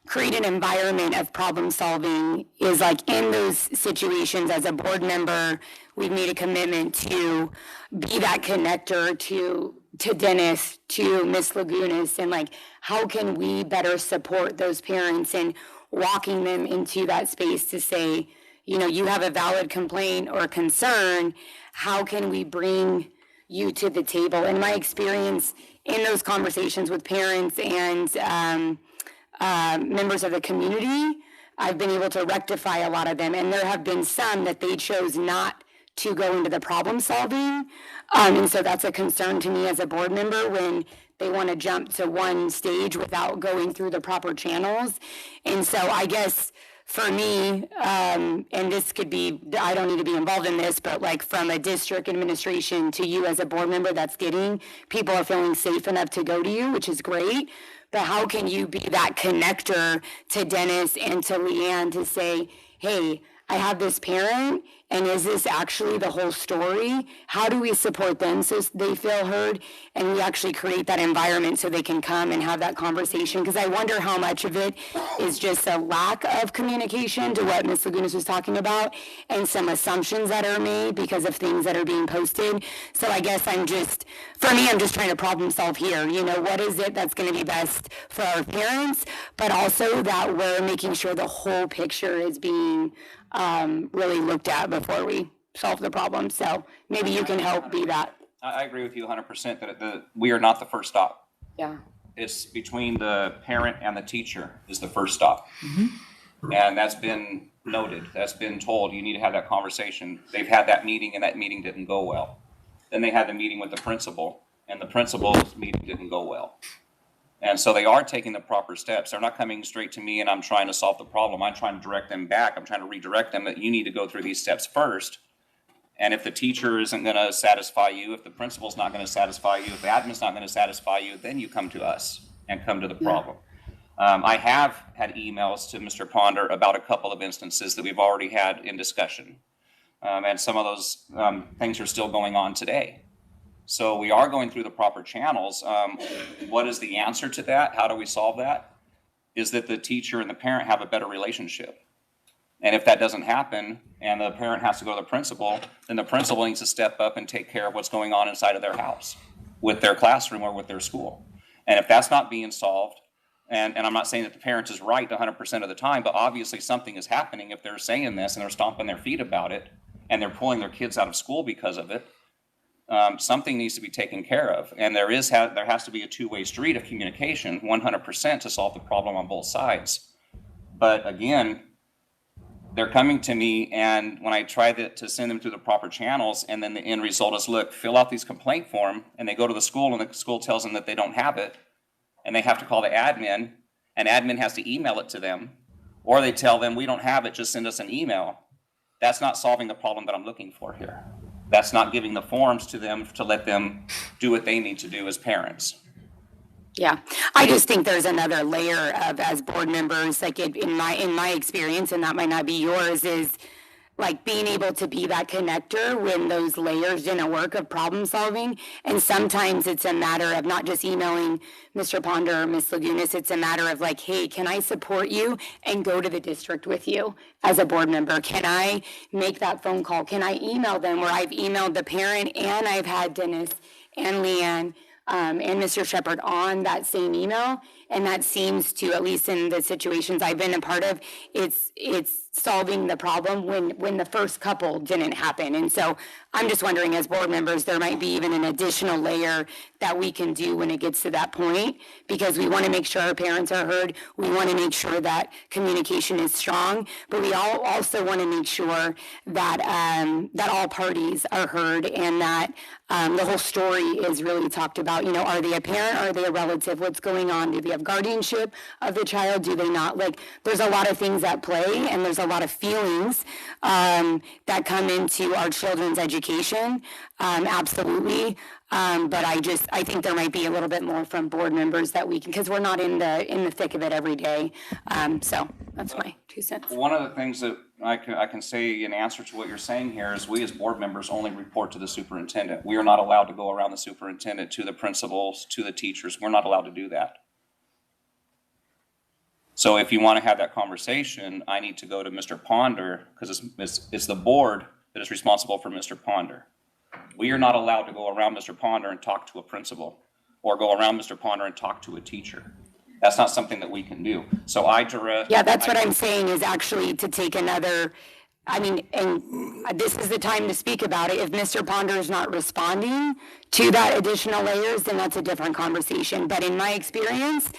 create an environment of problem solving is in those situations as a board member, we've made a commitment to be that connector to Dennis, to Miss Lagunas, and how can we better support those parents and walking them into that space to say, you have a valid complaint or concern, how can we bring you to the table? In my experience in those conversations with parents and members of the community, I've been able to rectify a lot of them, and there have been some that they chose not to go into the problem solving, and so that's a concern to me as a board member when they want to jump to one stage without going through the proper channels. And so I guess for me, and this could be, I don't need to be involved in this, but from a district administration to you as a board member that's getting, people are feeling safe enough to go to you, which is great. But how can you be that connector to Dennis and to Leanne to say, hey, I have this parent, and is this actually the whole story? How do we support them so they feel heard, and we actually create that environment so they can come and have that conversation? Because I wonder how much of it is just a lack of communication to what Ms. Lagunas was talking about, and some assumptions that are made because of things that are being posted. So I guess I'm just trying to problem solve here. You know, what is it that's going to be best for our parents, but also that we're making sure the whole picture is being really looked at before we solve the problem. So maybe you can help be that. I agree with you 100% that we are not the first stop. Yeah. It's between the parent and the teacher is the first stop. And that's been noted. That's been told. You need to have that conversation. They've had that meeting, and that meeting didn't go well. Then they had the meeting with the principal, and the principal's meeting didn't go well. And so they are taking the proper steps. They're not coming straight to me and I'm trying to solve the problem. I'm trying to direct them back. I'm trying to redirect them that you need to go through these steps first. And if the teacher isn't going to satisfy you, if the principal's not going to satisfy you, if the admin's not going to satisfy you, then you come to us and come to the problem. I have had emails to Mr. Ponder about a couple of instances that we've already had in discussion. And some of those things are still going on today. So we are going through the proper channels. What is the answer to that? How do we solve that? Is that the teacher and the parent have a better relationship. And if that doesn't happen and the parent has to go to the principal, then the principal needs to step up and take care of what's going on inside of their house with their classroom or with their school. And if that's not being solved, and I'm not saying that the parent is right 100% of the time, but obviously something is happening if they're saying this and they're stomping their feet about it and they're pulling their kids out of school because of it. Something needs to be taken care of, and there has to be a two-way street of communication 100% to solve the problem on both sides. But again, they're coming to me, and when I try to send them through the proper channels, and then the end result is, look, fill out these complaint form, and they go to the school, and the school tells them that they don't have it, and they have to call the admin, and admin has to email it to them, or they tell them, we don't have it, just send us an email. That's not solving the problem that I'm looking for here. That's not giving the forms to them to let them do what they need to do as parents. Yeah, I just think there's another layer of, as board members, like in my experience, and that might not be yours, is like being able to be that connector when those layers didn't work of problem solving. And sometimes it's a matter of not just emailing Mr. Ponder or Ms. Lagunas, it's a matter of like, hey, can I support you and go to the district with you as a board member? Can I make that phone call? Can I email them, where I've emailed the parent and I've had Dennis and Leanne and Mr. Shepherd on that same email, and that seems to, at least in the situations I've been a part of, it's solving the problem when the first couple didn't happen. And so I'm just wondering, as board members, there might be even an additional layer that we can do when it gets to that point, because we want to make sure our parents are heard. We want to make sure that communication is strong, but we all also want to make sure that that all parties are heard, and that the whole story is really talked about. You know, are they a parent? Are they a relative? What's going on? Do they have guardianship of the child? Do they not? Like, there's a lot of things at play, and there's a lot of feelings that come into our children's education. Absolutely. But I think there might be a little bit more from board members that we can, because we're not in the thick of it every day. So that's my 2 cents. One of the things that I can say in answer to what you're saying here is, we as board members only report to the superintendent. We are not allowed to go around the superintendent, to the principals, to the teachers. We're not allowed to do that. So if you want to have that conversation, I need to go to Mr. Ponder, because it's the board that is responsible for Mr. Ponder. We are not allowed to go around Mr. Ponder and talk to a principal, or go around Mr. Ponder and talk to a teacher. That's not something that we can do. So I direct. Yeah, that's what I'm saying, is actually to take another, I mean, and this is the time to speak about it. If Mr. Ponder is not responding to that additional layers, then that's a different conversation. But in my experience,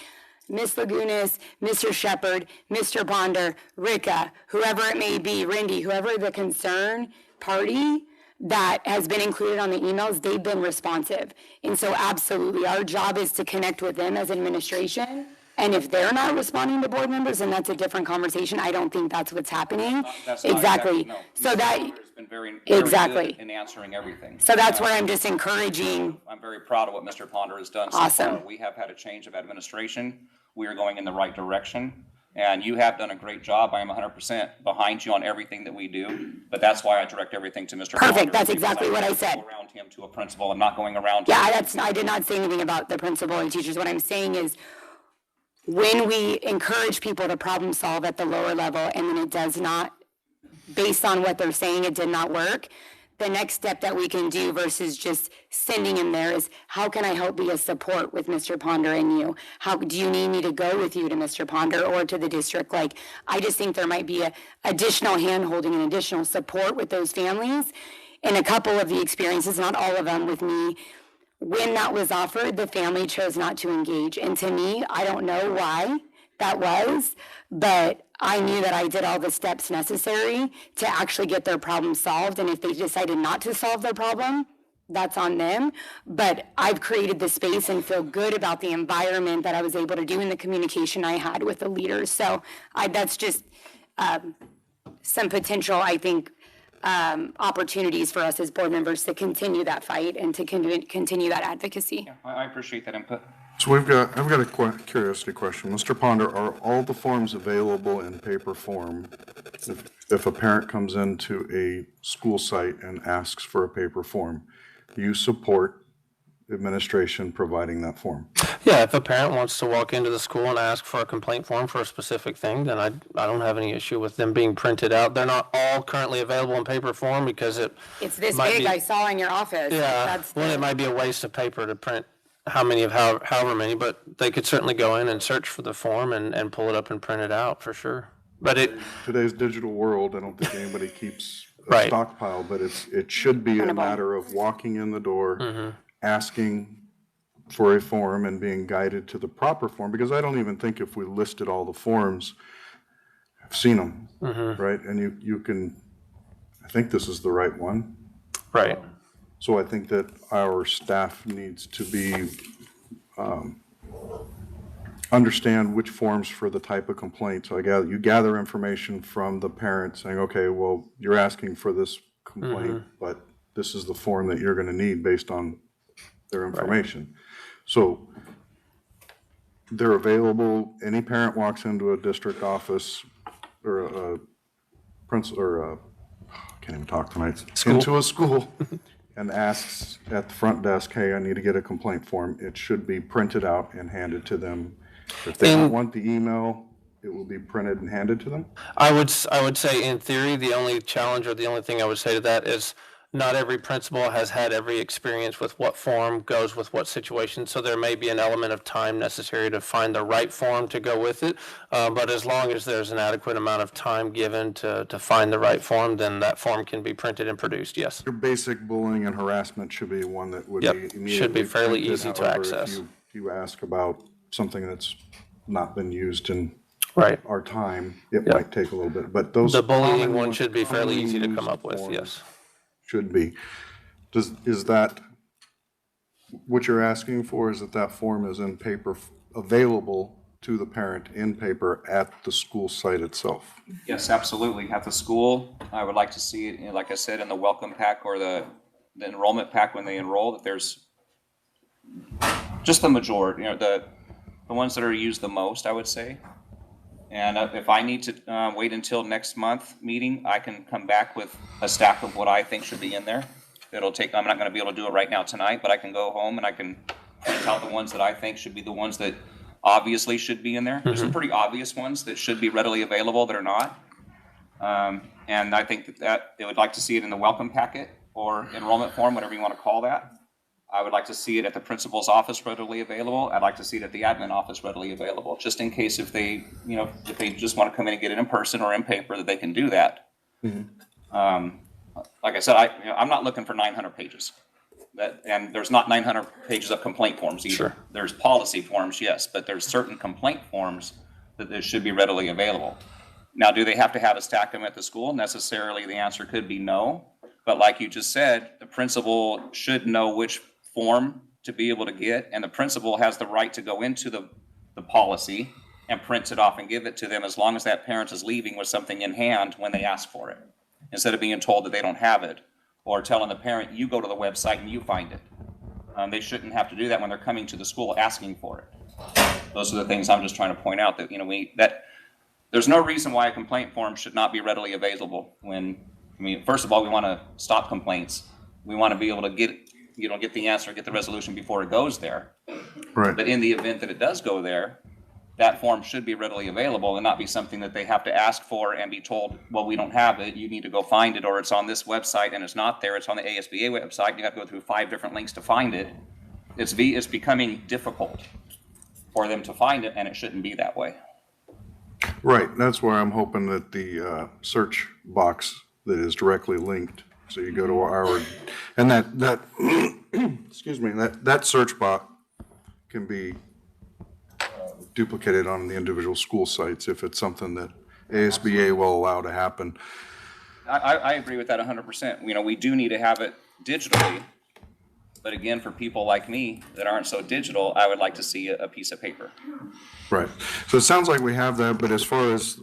Ms. Lagunas, Mr. Shepherd, Mr. Ponder, Rika, whoever it may be, Rindy, whoever the concern party that has been included on the emails, they've been responsive. And so absolutely, our job is to connect with them as administration. And if they're not responding to board members, then that's a different conversation. I don't think that's what's happening. That's not exactly. No. So Mr. that Ponder has been very exactly good in answering everything. So that's where I'm just encouraging. I'm very proud of what Mr. Ponder has done so Awesome. far. We have had a change of administration. We are going in the right direction. And you have done a great job. I am 100% behind you on everything that we do, but that's why I direct everything to Mr. Perfect, Ponder, that's because exactly what I don't said. go around him to a principal. I'm not going around. Yeah, I did not say anything about the principal and teachers. What I'm saying is, when we encourage people to problem solve at the lower level and then it does not, based on what they're saying, it did not work, the next step that we can do versus just sending him there is, how can I help be a support with Mr. Ponder and you? How do you need me to go with you to Mr. Ponder or to the district? Like, I just think there might be a additional hand-holding and additional support with those families. In a couple of the experiences, not all of them with me, when that was offered, the family chose not to engage. And to me, I don't know why that was, but I knew that I did all the steps necessary to actually get their problem solved. And if they decided not to solve their problem, that's on them. But I've created the space and feel good about the environment that I was able to do and the communication I had with the leaders. So that's just some potential, I think, opportunities for us as board members to continue that fight and to continue that advocacy. Yeah, I appreciate that input. So I've got a curiosity question. Mr. Ponder, are all the forms available in paper form if a parent comes into a school site and asks for a paper form? Do you support administration providing that form? Yeah, if a parent wants to walk into the school and ask for a complaint form for a specific thing, then I don't have any issue with them being printed out. They're not all currently available in paper form because It's this might big, be- I saw in your office. Yeah, well, it might be a waste of paper to print however many, but they could certainly go in and search for the form and pull it up and print it out for sure. But Today's digital world, I don't think anybody keeps a Right. stockpile, but it should be a Printable. matter of walking in the door, Mm-hmm. asking for a form and being guided to the proper form, because I don't even think if we listed all the forms, I've seen them, Mm-hmm. right? And you can, I think this is the right one. right. So I think that our staff needs to be, understand which forms for the type of complaint. So you gather information from the parent saying, okay, well, you're asking for this complaint, but this is the form that you're gonna need based on their information. So they're available, any parent walks into a district office or a principal, or I can't even talk tonight, into a school and asks at the front desk, hey, I need to get a complaint form, it should be printed out and handed to them. If they don't want the email, it will be printed and handed to them? I would say in theory, the only challenge or the only thing I would say to that is not every principal has had every experience with what form goes with what situation. So there may be an element of time necessary to find the right form to go with it. But as long as there's an adequate amount of time given to find the right form, then that form can be printed and produced, yes. Your basic bullying and harassment should be one that would be Yep, immediately should be fairly printed. easy to However, access. If you ask about something that's not been used in Right. our time, it might take a little bit, but those. The bullying common one ones- should be fairly easy to commonly come up used with, forms yes. Should be. Is that, what you're asking for is that form is in paper, available to the parent in paper at the school site itself? Yes, absolutely. At the school, I would like to see it, like I said, in the welcome pack or the enrollment pack when they enroll, that there's just the majority, the ones that are used the most, I would say. And if I need to wait until next month meeting, I can come back with a stack of what I think should be in there. It'll take, I'm not gonna be able to do it right now tonight, but I can go home and I can print out the ones that I think should be the ones that obviously should be in there. There's some pretty obvious ones that should be readily available that are not. And I think that they would like to see it in the welcome packet or enrollment form, whatever you wanna call that. I would like to see it at the principal's office readily available. I'd like to see it at the admin office readily available, just in case if they, if they just want to come in and get it in person or in paper, that they can do that. Like I said, I'm not looking for 900 pages. And there's not 900 pages of complaint forms either. Sure. There's policy forms, yes, but there's certain complaint forms that should be readily available. Now, do they have to have a stack of them at the school? Necessarily, the answer could be no. But like you just said, the principal should know which form to be able to get, and the principal has the right to go into the policy and print it off and give it to them as long as that parent is leaving with something in hand when they ask for it, instead of being told that they don't have it or telling the parent, you go to the website and you find it. They shouldn't have to do that when they're coming to the school asking for it. Those are the things I'm just trying to point out, that there's no reason why a complaint form should not be readily available when, I mean, first of all, we want to stop complaints. We want to be able to get the answer, get the resolution before it goes there. Right. But in the event that it does go there, that form should be readily available and not be something that they have to ask for and be told, well, we don't have it, you need to go find it, or it's on this website and it's not there, it's on the ASBA website, you have to go through 5 different links to find it. It's becoming difficult for them to find it, and it shouldn't be that way. Right, that's why I'm hoping that the search box that is directly linked, so you go to our, and that excuse me, that search box can be duplicated on the individual school sites if it's something that ASBA will allow to happen. I agree with that 100%. You know, we do need to have it digitally, but again, for people like me that aren't so digital, I would like to see a piece of paper. Right, so it sounds like we have that, but as far as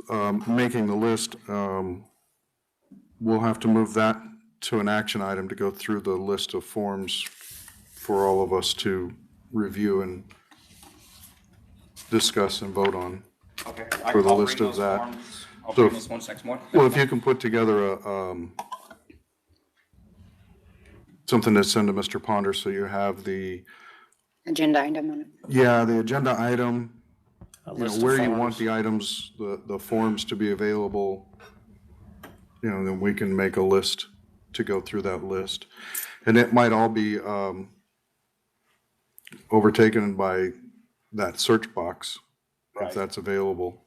making the list, we'll have to move that to an action item to go through the list of forms for all of us to review and discuss and vote on. Okay. For the list of that. I'll bring those ones next month. Well, if you can put together something to send to Mr. Ponder, so you have the, Agenda item on it. yeah, the agenda item, list of where you forms. want the items, the forms to be available, then we can make a list to go through that list. And it might all be overtaken by that search box, Right. if that's available.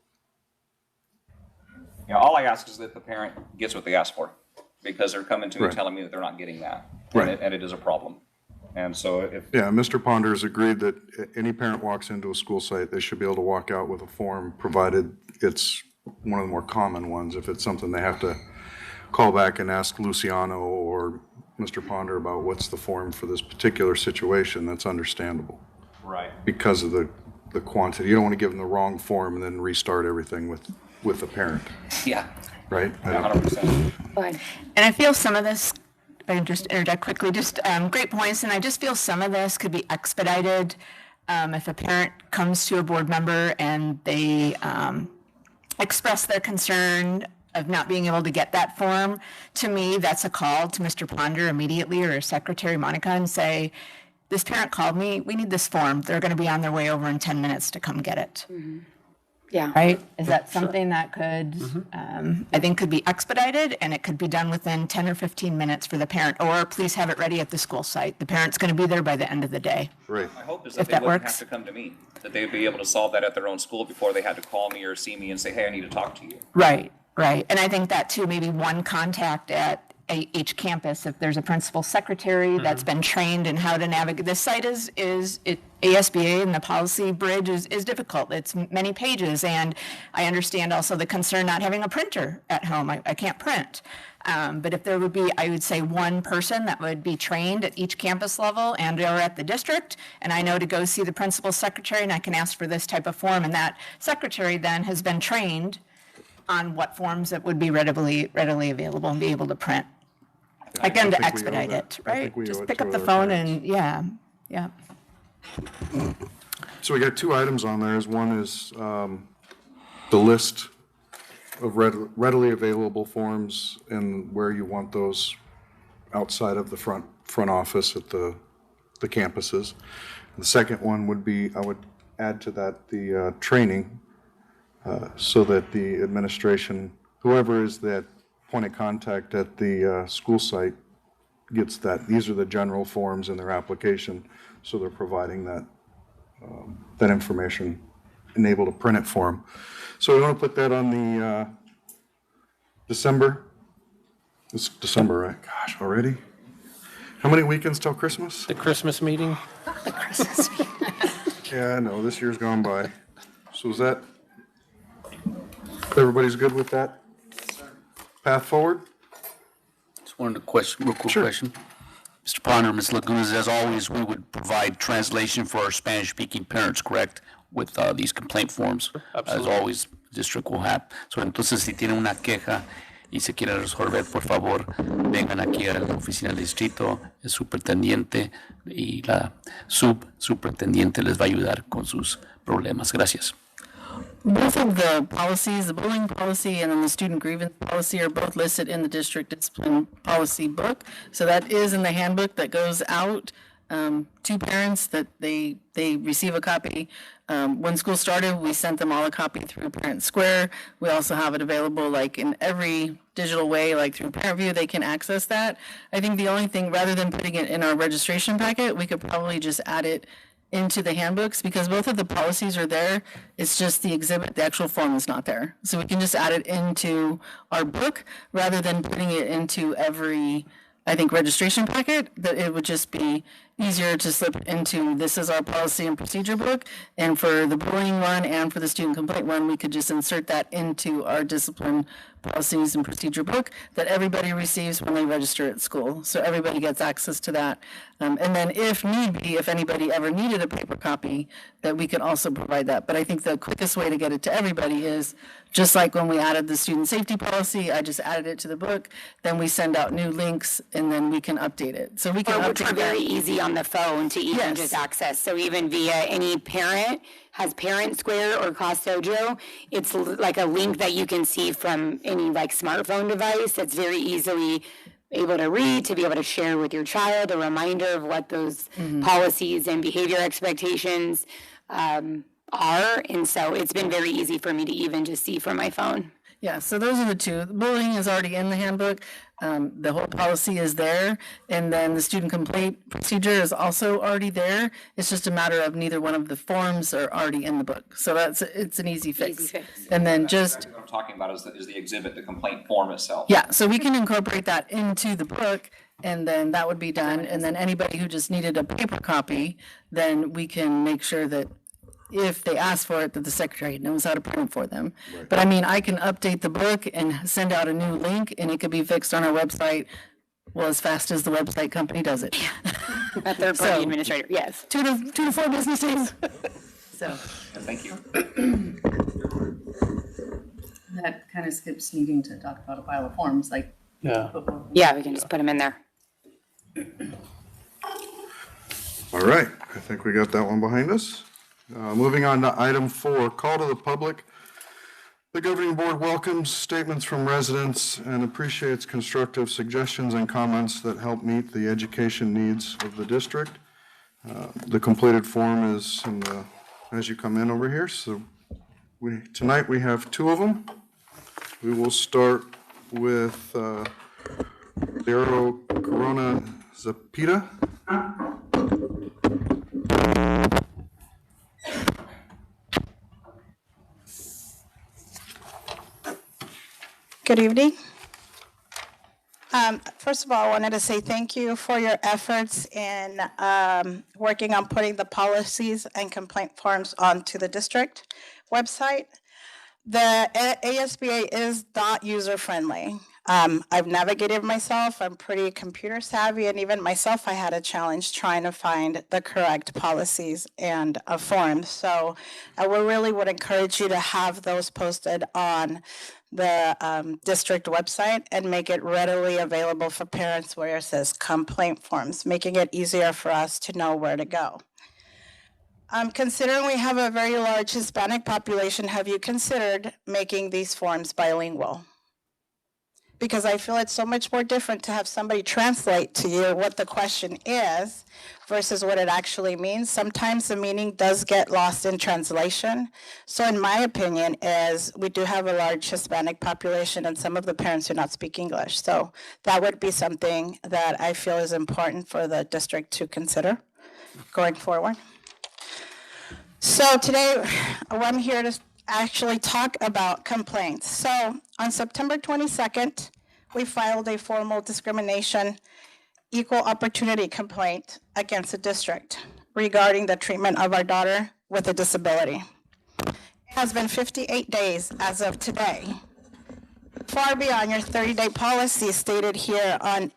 You know, all I ask is that the parent gets what they ask for, because they're coming to me Right. telling me that they're not getting that. Right. And it is a problem. And so if, Yeah, Mr. Ponder has agreed that any parent walks into a school site, they should be able to walk out with a form, provided it's one of the more common ones. If it's something they have to call back and ask Luciano or Mr. Ponder about what's the form for this particular situation, that's understandable right. because of the quantity. You don't want to give them the wrong form and then restart everything with the parent, Yeah, right? I don't- 100%. And I feel some of this, if I can just interject quickly, just great points, and I just feel some of this could be expedited if a parent comes to a board member and they express their concern of not being able to get that form. To me, that's a call to Mr. Ponder immediately or Secretary Monica and say, this parent called me, we need this form. They're going to be on their way over in 10 minutes to come get it. Yeah. Right? Is that something that could, I think could be expedited, and it could be done within 10 or 15 minutes for the parent, or please have it ready at the school site. The parent's going to be there by the end of the day. Right. My hope is If that they that wouldn't works. have to come to me, that they'd be able to solve that at their own school before they had to call me or see me and say, hey, I need to talk to you. Right, right. And I think that too, maybe one contact at each campus, if there's a principal secretary that's been trained in how to navigate. This site ASBA and the policy bridge is difficult. It's many pages, and I understand also the concern not having a printer at home. I can't print. But if there would be, I would say, one person that would be trained at each campus level and or at the district, and I know to go see the principal secretary and I can ask for this type of form, and that secretary then has been trained on what forms that would be readily available and be able to print. Again, to think we owe expedite that. it, I right? think we owe Just it pick to up the our phone parents. and, yeah. So we got 2 items on there. One is the list of readily available forms and where you want those outside of the front office at the campuses. The second one would be, I would add to that the training so that the administration, whoever is that point of contact at the school site, gets that. These are the general forms in their application, so they're providing that information and able to print it for them. So we want to put that on the December. It's December, right? Gosh, already? How many weekends till Christmas? The Christmas meeting? Yeah, I know, this year's gone by. So is that, everybody's good with that? Path forward? Just wanted a question, real quick question. Mr. Ponder, Ms. Lagunas, as always, we would provide translation for our Spanish-speaking parents, correct? With these complaint forms. As always, district will have. So entonces, si tienen una queja y se quiere resolver, por favor, vengan aquí a la oficina del distrito, el superintendente y la subsuperintendente les va a ayudar con sus problemas. Gracias. Both of the policies, the bullying policy and then the student grievance policy, are both listed in the district discipline policy book. So that is in the handbook that goes out to parents, that they receive a copy. When school started, we sent them all a copy through Parent Square. We also have it available like in every digital way, like through ParentView, they can access that. I think the only thing, rather than putting it in our registration packet, we could probably just add it into the handbooks, because both of the policies are there. It's just the exhibit, the actual form is not there. So we can just add it into our book rather than putting it into every, I think, registration packet, that it would just be easier to slip into, this is our policy and procedure book. And for the bullying one and for the student complaint one, we could just insert that into our discipline policies and procedure book that everybody receives when they register at school. So everybody gets access to that. And then if need be, if anybody ever needed a paper copy, that we could also provide that. But I think the quickest way to get it to everybody is just like when we added the student safety policy, I just added it to the book, then we send out new links and then we can update it. So we can Which are update very that. easy on the phone to even Yes. just access. So even via any parent has Parent Square or Cross Dojo, it's like a link that you can see from any like smartphone device that's very easily able to read, to be able to share with your child, a reminder of what those policies and behavior expectations are. And so it's been very easy for me to even just see from my phone. Yeah, so those are the two. Bullying is already in the handbook. The whole policy is there. And then the student complaint procedure is also already there. It's just a matter of neither one of the forms are already in the book. So it's an easy fix. Easy fix. And then just, Exactly what I'm talking about is the exhibit, the complaint form itself. yeah, so we can incorporate that into the book and then that would be done. And then anybody who just needed a paper copy, then we can make sure that if they ask for it, that the secretary knows how to print it for them. But I mean, I can update the book and send out a new link and it could be fixed on our website, well, as fast as the website company does it. A third party administrator, yes. 2 to 4 business days. So. Thank you. That kind of skips needing to talk about a pile of forms, like. Yeah. Yeah, we can just put them in there. All right, I think we got that one behind us. Moving on to item 4, call to the public. The governing board welcomes statements from residents and appreciates constructive suggestions and comments that help meet the education needs of the district. The completed form is in the, as you come in over here. So tonight we have 2 of them. We will start with Daryl Corona Zapita. Good evening. First of all, I wanted to say thank you for your efforts in working on putting the policies and complaint forms onto the district website. The ASBA is not user-friendly. I've navigated myself. I'm pretty computer savvy, and even myself, I had a challenge trying to find the correct policies and forms. So I really would encourage you to have those posted on the district website and make it readily available for parents where it says complaint forms, making it easier for us to know where to go. Considering we have a very large Hispanic population, have you considered making these forms bilingual? Because I feel it's so much more different to have somebody translate to you what the question is versus what it actually means. Sometimes the meaning does get lost in translation. So in my opinion is we do have a large Hispanic population and some of the parents do not speak English. So that would be something that I feel is important for the district to consider going forward. So today I'm here to actually talk about complaints. So on September 22nd, we filed a formal discrimination equal opportunity complaint against the district regarding the treatment of our daughter with a disability. It has been 58 days as of today, far beyond your 30-day policy stated here on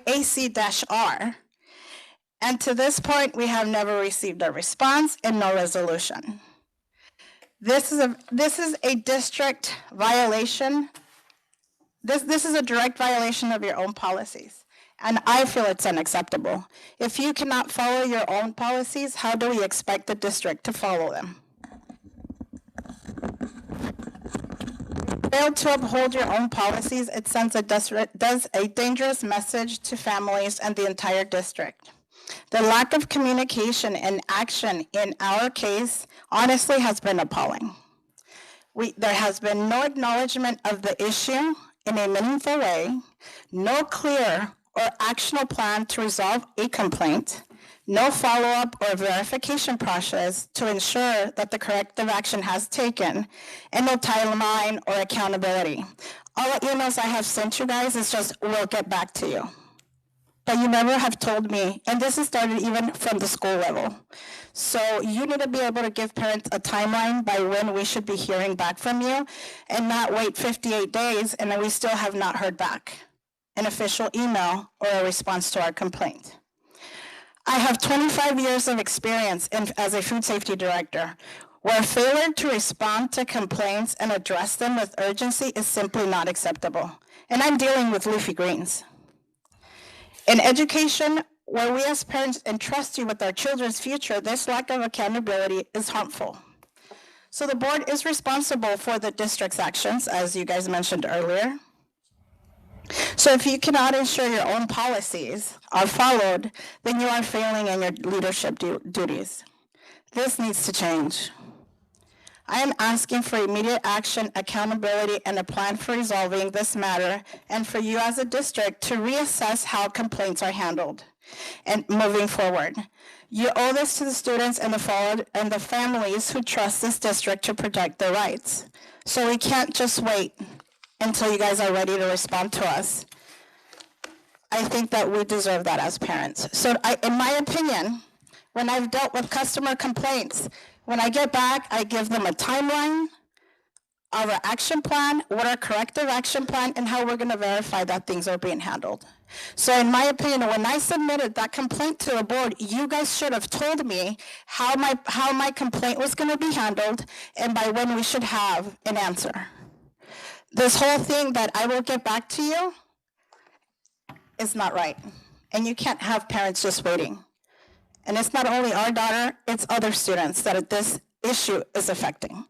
AC-R. And to this point, we have never received a response and no resolution. This is a district violation. This is a direct violation of your own policies. And I feel it's unacceptable. If you cannot follow your own policies, how do we expect the district to follow them? fail to uphold your own policies, it sends does a dangerous message to families and the entire district. The lack of communication and action in our case honestly has been appalling. There has been no acknowledgement of the issue in a meaningful way, no clear or actionable plan to resolve a complaint, no follow-up or verification process to ensure that the corrective action has taken, and no timeline or accountability. All the emails I have sent you guys is just, we'll get back to you. But you never have told me, and this has started even from the school level. So you need to be able to give parents a timeline by when we should be hearing back from you and not wait 58 days and then we still have not heard back an official email or a response to our complaint. I have 25 years of experience as a food safety director, where failure to respond to complaints and address them with urgency is simply not acceptable. And I'm dealing with leafy greens. In education, where we as parents entrust you with our children's future, this lack of accountability is harmful. So the board is responsible for the district's actions, as you guys mentioned earlier. So if you cannot ensure your own policies are followed, then you are failing in your leadership duties. This needs to change. I am asking for immediate action, accountability, and a plan for resolving this matter, and for you as a district to reassess how complaints are handled and moving forward. You owe this to the students and the families who trust this district to protect their rights. So we can't just wait until you guys are ready to respond to us. I think that we deserve that as parents. So in my opinion, when I've dealt with customer complaints, when I get back, I give them a timeline, our action plan, what our corrective action plan, and how we're gonna verify that things are being handled. So in my opinion, when I submitted that complaint to the board, you guys should have told me how my complaint was gonna be handled and by when we should have an answer. This whole thing that I will get back to you is not right. And you can't have parents just waiting. And it's not only our daughter, it's other students that this issue is affecting.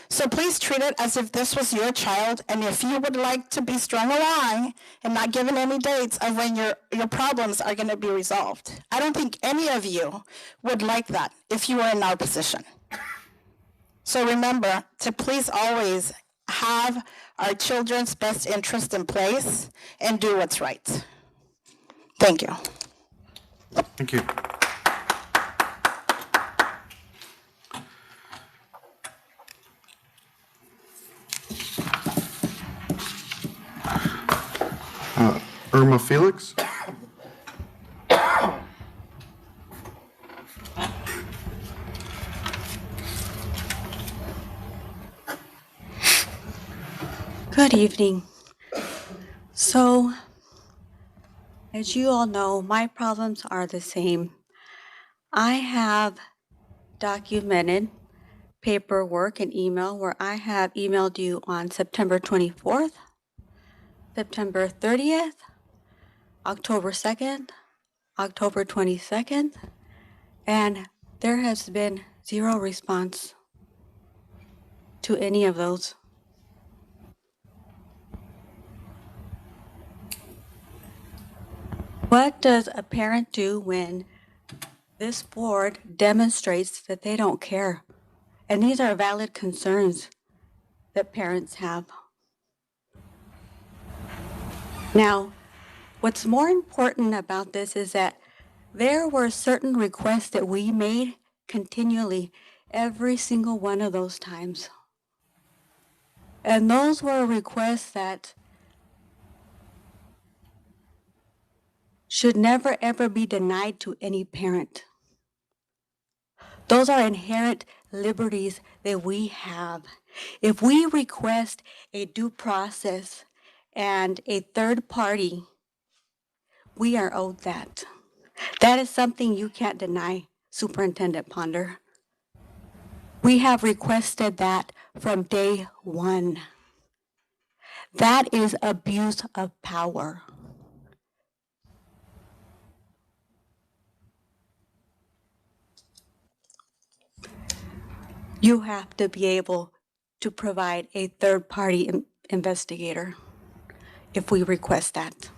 So please treat it as if this was your child, and if you would like to be strung along and not given any dates of when your problems are gonna be resolved. I don't think any of you would like that if you were in our position. So remember to please always have our children's best interest in place and do what's right. Thank you. Thank you. Irma Felix? Good evening. So, as you all know, my problems are the same. I have documented paperwork and email where I have emailed you on September 24th, September 30th, October 2nd, October 22nd, and there has been zero response to any of those. What does a parent do when this board demonstrates that they don't care? And these are valid concerns that parents have. Now, what's more important about this is that there were certain requests that we made continually every single one of those times. And those were requests that should never ever be denied to any parent. Those are inherent liberties that we have. If we request a due process and a third party, we are owed that. That is something you can't deny, Superintendent Ponder. We have requested that from day one. That is abuse of power. You have to be able to provide a third-party investigator if we request that.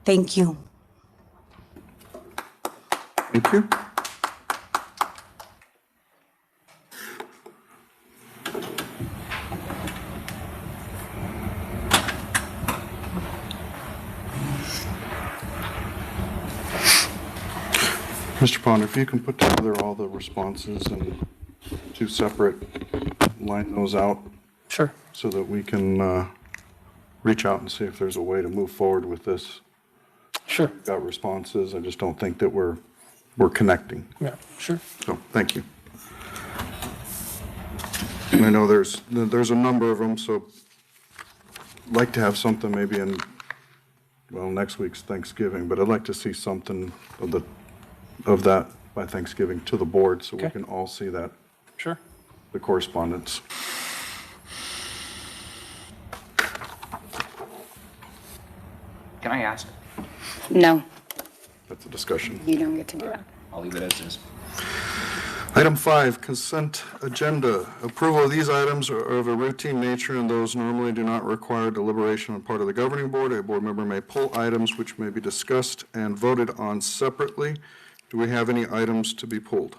Thank you. Thank you. Mr. Ponder, if you can put together all the responses and two separate, line those out Sure. so that we can reach out and see if there's a way to move forward with this. Sure. We've got responses, I just don't think that we're connecting. Yeah, sure. So, thank you. And I know there's a number of them, so I'd like to have something maybe in, well, next week's Thanksgiving, but I'd like to see something of that by Thanksgiving to the board so we Okay. can all see that, Sure. the correspondence. Can I ask? No, That's a discussion. you don't get to do that. I'll leave it as is. Item 5, consent agenda. Approval of these items are of a routine nature and those normally do not require deliberation on part of the governing board. A board member may pull items which may be discussed and voted on separately. Do we have any items to be pulled?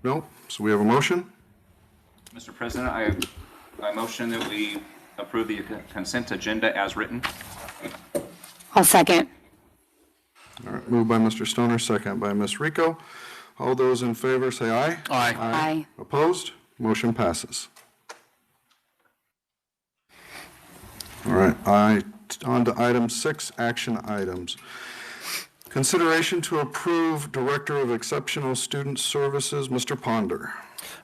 No? So we have a motion? Mr. President, I motion that we approve the consent agenda as written. I'll second. All right, moved by Mr. Stoner, second by Ms. Rico. All those in favor say aye. Aye. Aye. Opposed? Motion passes. All right, on to item 6, action items. Consideration to approve Director of Exceptional Student Services, Mr. Ponder.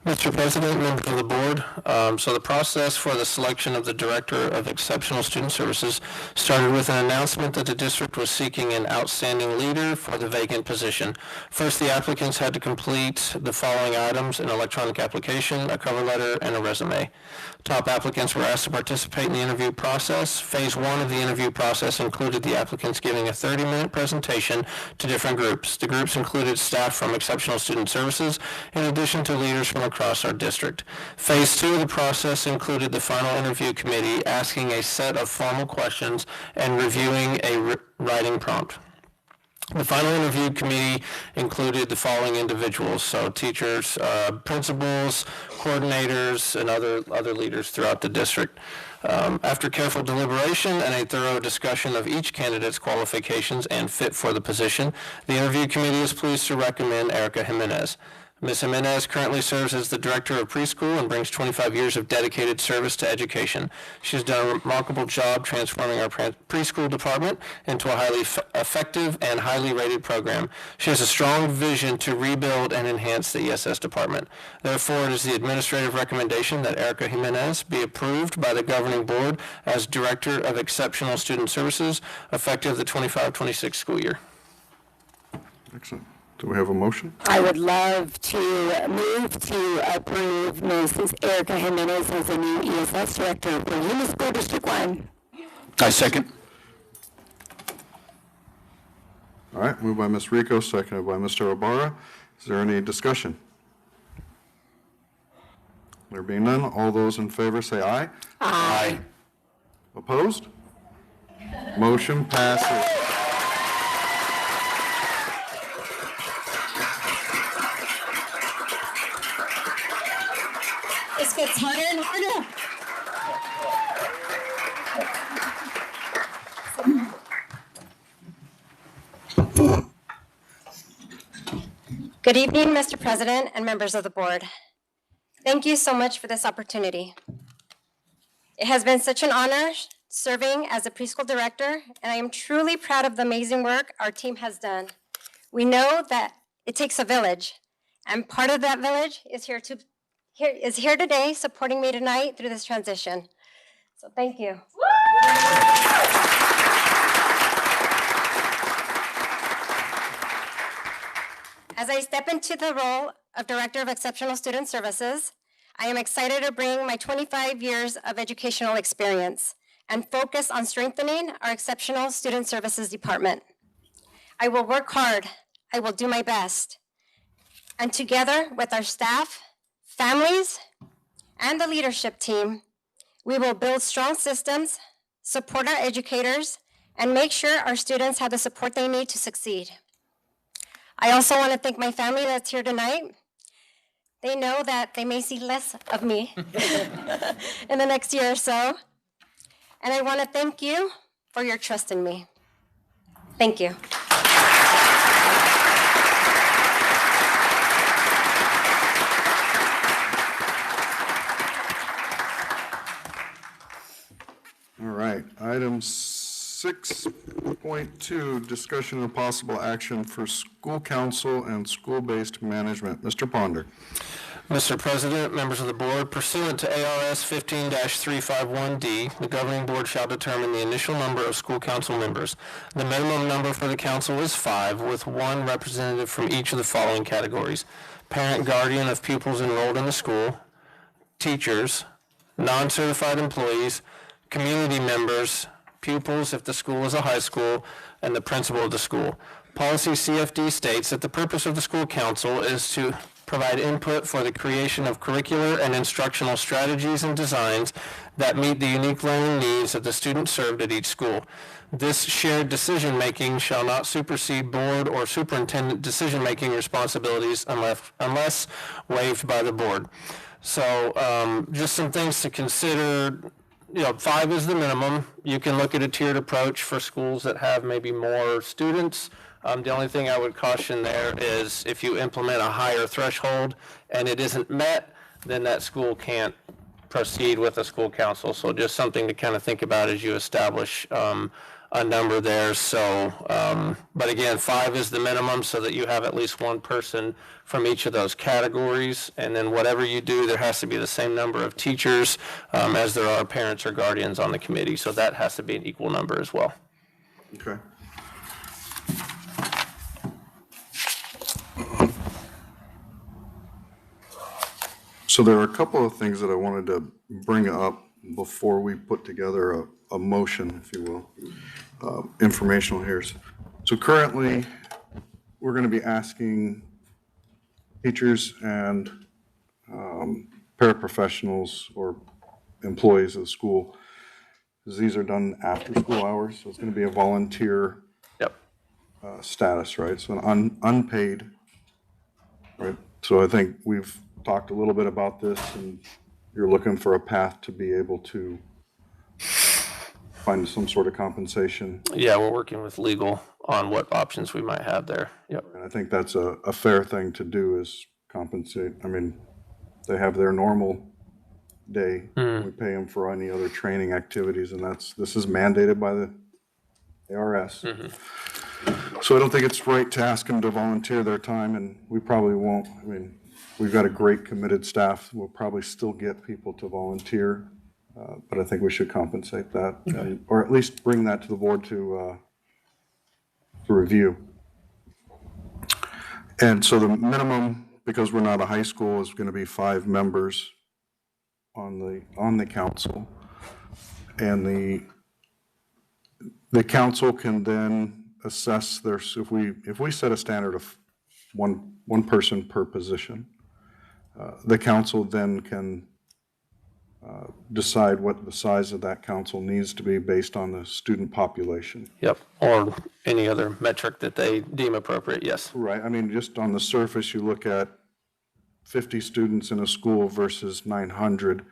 Mr. President, members of the board, so the process for the selection of the Director of Exceptional Student Services started with an announcement that the district was seeking an outstanding leader for the vacant position. First, the applicants had to complete the following items: an electronic application, a cover letter, and a resume. Top applicants were asked to participate in the interview process. Phase 1 of the interview process included the applicants giving a 30-minute presentation to different groups. The groups included staff from Exceptional Student Services, in addition to leaders from across our district. Phase 2 of the process included the final interview committee asking a set of formal questions and reviewing a writing prompt. The final interview committee included the following individuals, so teachers, principals, coordinators, and other leaders throughout the district. After careful deliberation and a thorough discussion of each candidate's qualifications and fit for the position, the interview committee is pleased to recommend Erica Jimenez. Ms. Jimenez currently serves as the Director of Preschool and brings 25 years of dedicated service to education. She has done a remarkable job transforming our preschool department into a highly effective and highly rated program. She has a strong vision to rebuild and enhance the ESS department. Therefore, it is the administrative recommendation that Erica Jimenez be approved by the governing board as Director of Exceptional Student Services effective the 25-26 school year. Excellent. Do we have a motion? I would love to move to approve Mrs. Erica Jimenez as the new ESS Director for Yuma School District 1. I second. All right, moved by Ms. Rico, seconded by Mr. Ibarra. Is there any discussion? There being none, all those in favor say aye. Aye. Opposed? Motion passes. This gets harder and harder. Good evening, Mr. President and members of the board. Thank you so much for this opportunity. It has been such an honor serving as a preschool director, and I am truly proud of the amazing work our team has done. We know that it takes a village, and part of that village is here today supporting me tonight through this transition. So thank you. As I step into the role of Director of Exceptional Student Services, I am excited to bring my 25 years of educational experience and focus on strengthening our Exceptional Student Services Department. I will work hard. I will do my best. And together with our staff, families, and the leadership team, we will build strong systems, support our educators, and make sure our students have the support they need to succeed. I also want to thank my family that's here tonight. They know that they may see less of me in the next year or so. And I want to thank you for your trust in me. Thank you. All right, item 6.2, discussion of possible action for school council and school-based management. Mr. Ponder. Mr. President, members of the board, pursuant to ARS 15-351D, the governing board shall determine the initial number of school council members. The minimum number for the council is 5, with 1 representative from each of the following categories: parent guardian of pupils enrolled in the school, teachers, non-certified employees, community members, pupils if the school is a high school, and the principal of the school. Policy CFD states that the purpose of the school council is to provide input for the creation of curricular and instructional strategies and designs that meet the unique learning needs of the students served at each school. This shared decision-making shall not supersede board or superintendent decision-making responsibilities unless waived by the board. So just some things to consider. 5 is the minimum. You can look at a tiered approach for schools that have maybe more students. The only thing I would caution there is if you implement a higher threshold and it isn't met, then that school can't proceed with a school council. So just something to kind of think about as you establish a number there. So, but again, 5 is the minimum so that you have at least 1 person from each of those categories. And then whatever you do, there has to be the same number of teachers as there are parents or guardians on the committee. So that has to be an equal number as well. Okay. So there are a couple of things that I wanted to bring up before we put together a motion, if you will, informational here. So currently, we're going to be asking teachers and paraprofessionals or employees of the school, because these are done after school hours, so it's going to be a volunteer status, right? So an unpaid, right? So I think we've talked a little bit about this, and you're looking for a path to be able to find some sort of compensation. Yeah, we're working with legal on what options we might have there. Yep. And I think that's a fair thing to do, is compensate. I mean, they have their normal day. We pay them for any other training activities, and this is mandated by the ARS. So I don't think it's right to ask them to volunteer their time, and we probably won't. I mean, we've got a great committed staff. We'll probably still get people to volunteer, but I think we should compensate that, or at least bring that to the board to review. And so the minimum, because we're not a high school, is going to be 5 members on the council, and the council can then assess their, if we set a standard of one person per position, the council then can decide what the size of that council needs to be based on the student population. Yep, or any other metric that they deem appropriate, yes. Right, I mean, just on the surface, you look at 50 students in a school versus 900,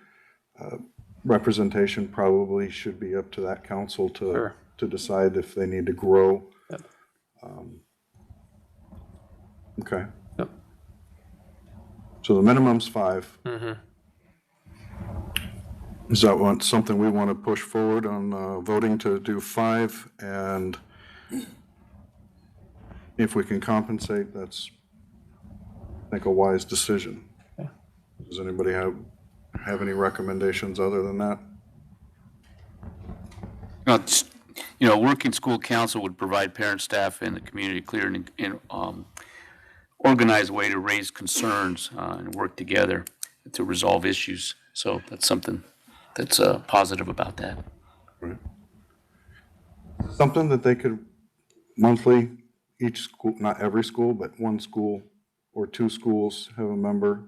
representation probably should be up to that council to decide if they need to grow. Yep. Okay. Yep. So the minimum's 5. Is that something we want to push forward on voting to do 5? And if we can compensate, that's, I think, a wise decision. Does anybody have any recommendations other than that? Working school council would provide parent, staff, and the community clear and organized way to raise concerns and work together to resolve issues. So that's something that's positive about that. Right. Something that they could monthly, each school, not every school, but one school or two schools have a member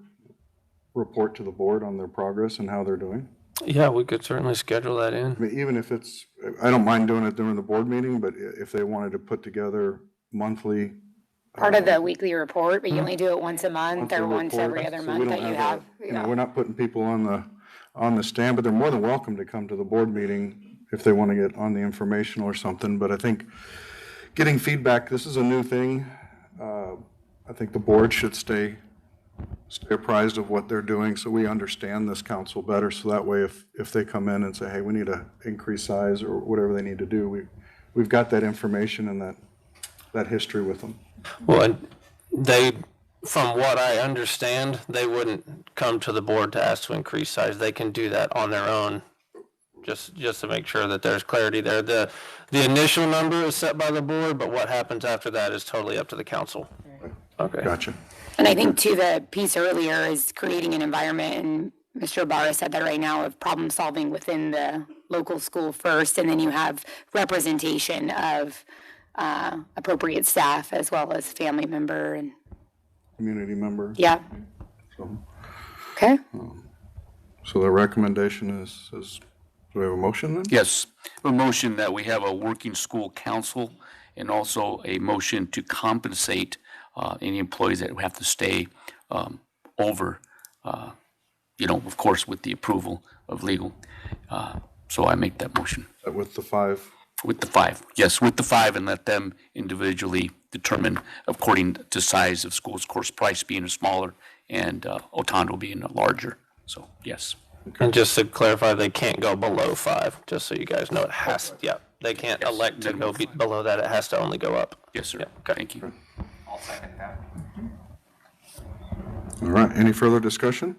report to the board on their progress and how they're doing? Yeah, we could certainly schedule that I in. mean, even if it's, I don't mind doing it during the board meeting, but if they wanted to put together monthly. Part of the weekly report, but you only do it once a month or once report, every other so we month don't that you a- have. You know, we're not putting people on the stand, but they're more than welcome to come to the board meeting if they want to get on the informational or something. But I think getting feedback, this is a new thing. I think the board should stay apprised of what they're doing so we understand this council better. So that way, if they come in and say, hey, we need to increase size or whatever they need to do, we've got that information and that history with them. Well, and they, from what I understand, they wouldn't come to the board to ask to increase size. They can do that on their own, just to make sure that there's clarity there. The initial number is set by the board, but what happens after that is totally up to the council. Okay. Gotcha. And I think to the piece earlier is creating an environment, and Mr. Ibarra said that right now, of problem solving within the local school first, and then you have representation of appropriate staff as well as family member and, Community member. yeah. So, Okay. so the recommendation is, do we have a motion then? Yes, a motion that we have a working school council and also a motion to compensate any employees that have to stay over, of course, with the approval of legal. So I make that motion. With the 5? With the 5, yes, with the 5, and let them individually determine according to size of schools, of course, Price being a smaller and Otondo being a larger. So, yes. And just to clarify, they can't go below 5, just so you guys know it has, yeah. They can't elect to go below that. It has to only go up. Yes, sir. Yeah. Thank you. I'll second that. All right, any further discussion?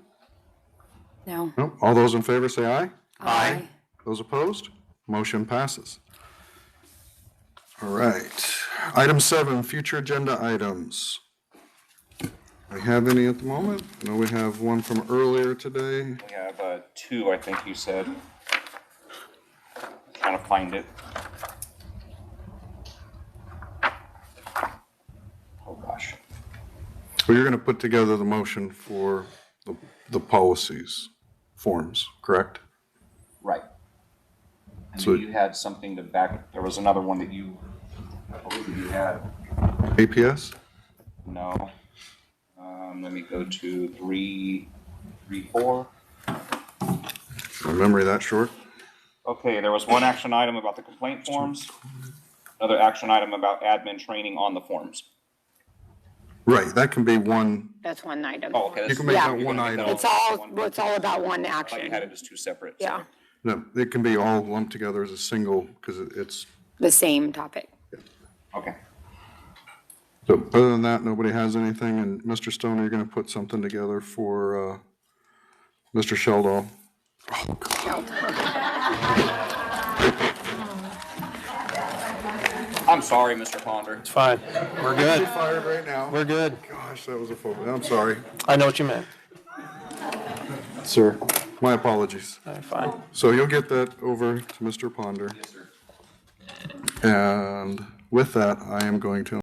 No. No? All those in favor say aye. Aye. Those opposed? Motion passes. All right. Item 7, future agenda items. Do we have any at the moment? No, we have one from earlier today. We have 2, I think you said. Trying to find it. Oh, gosh. Well, you're going to put together the motion for the policies forms, correct? Right. And So- then you had something to back, there was another one that I believe you had. APS? No. Let me go to 3.4. My memory that short? Okay, there was one action item about the complaint forms, another action item about admin training on the forms. Right, that can be one, That's one item. Oh, okay. You can make Yeah. that one item. It's all about one I thought you action. had it as 2 separate. Yeah, no, it can be all lumped together as a single because it's, the same topic. Okay. so other than that, nobody has anything. And Mr. Stone, you're going to put something together for Mr. Sheldon. I'm sorry, Mr. Ponder. It's fine. We're good. Fired right now. We're good. Gosh, that was a faux. I'm sorry, I know what you meant. sir. My apologies. All right, fine. So you'll get that over to Mr. Ponder. Yes, sir. And with that, I am going to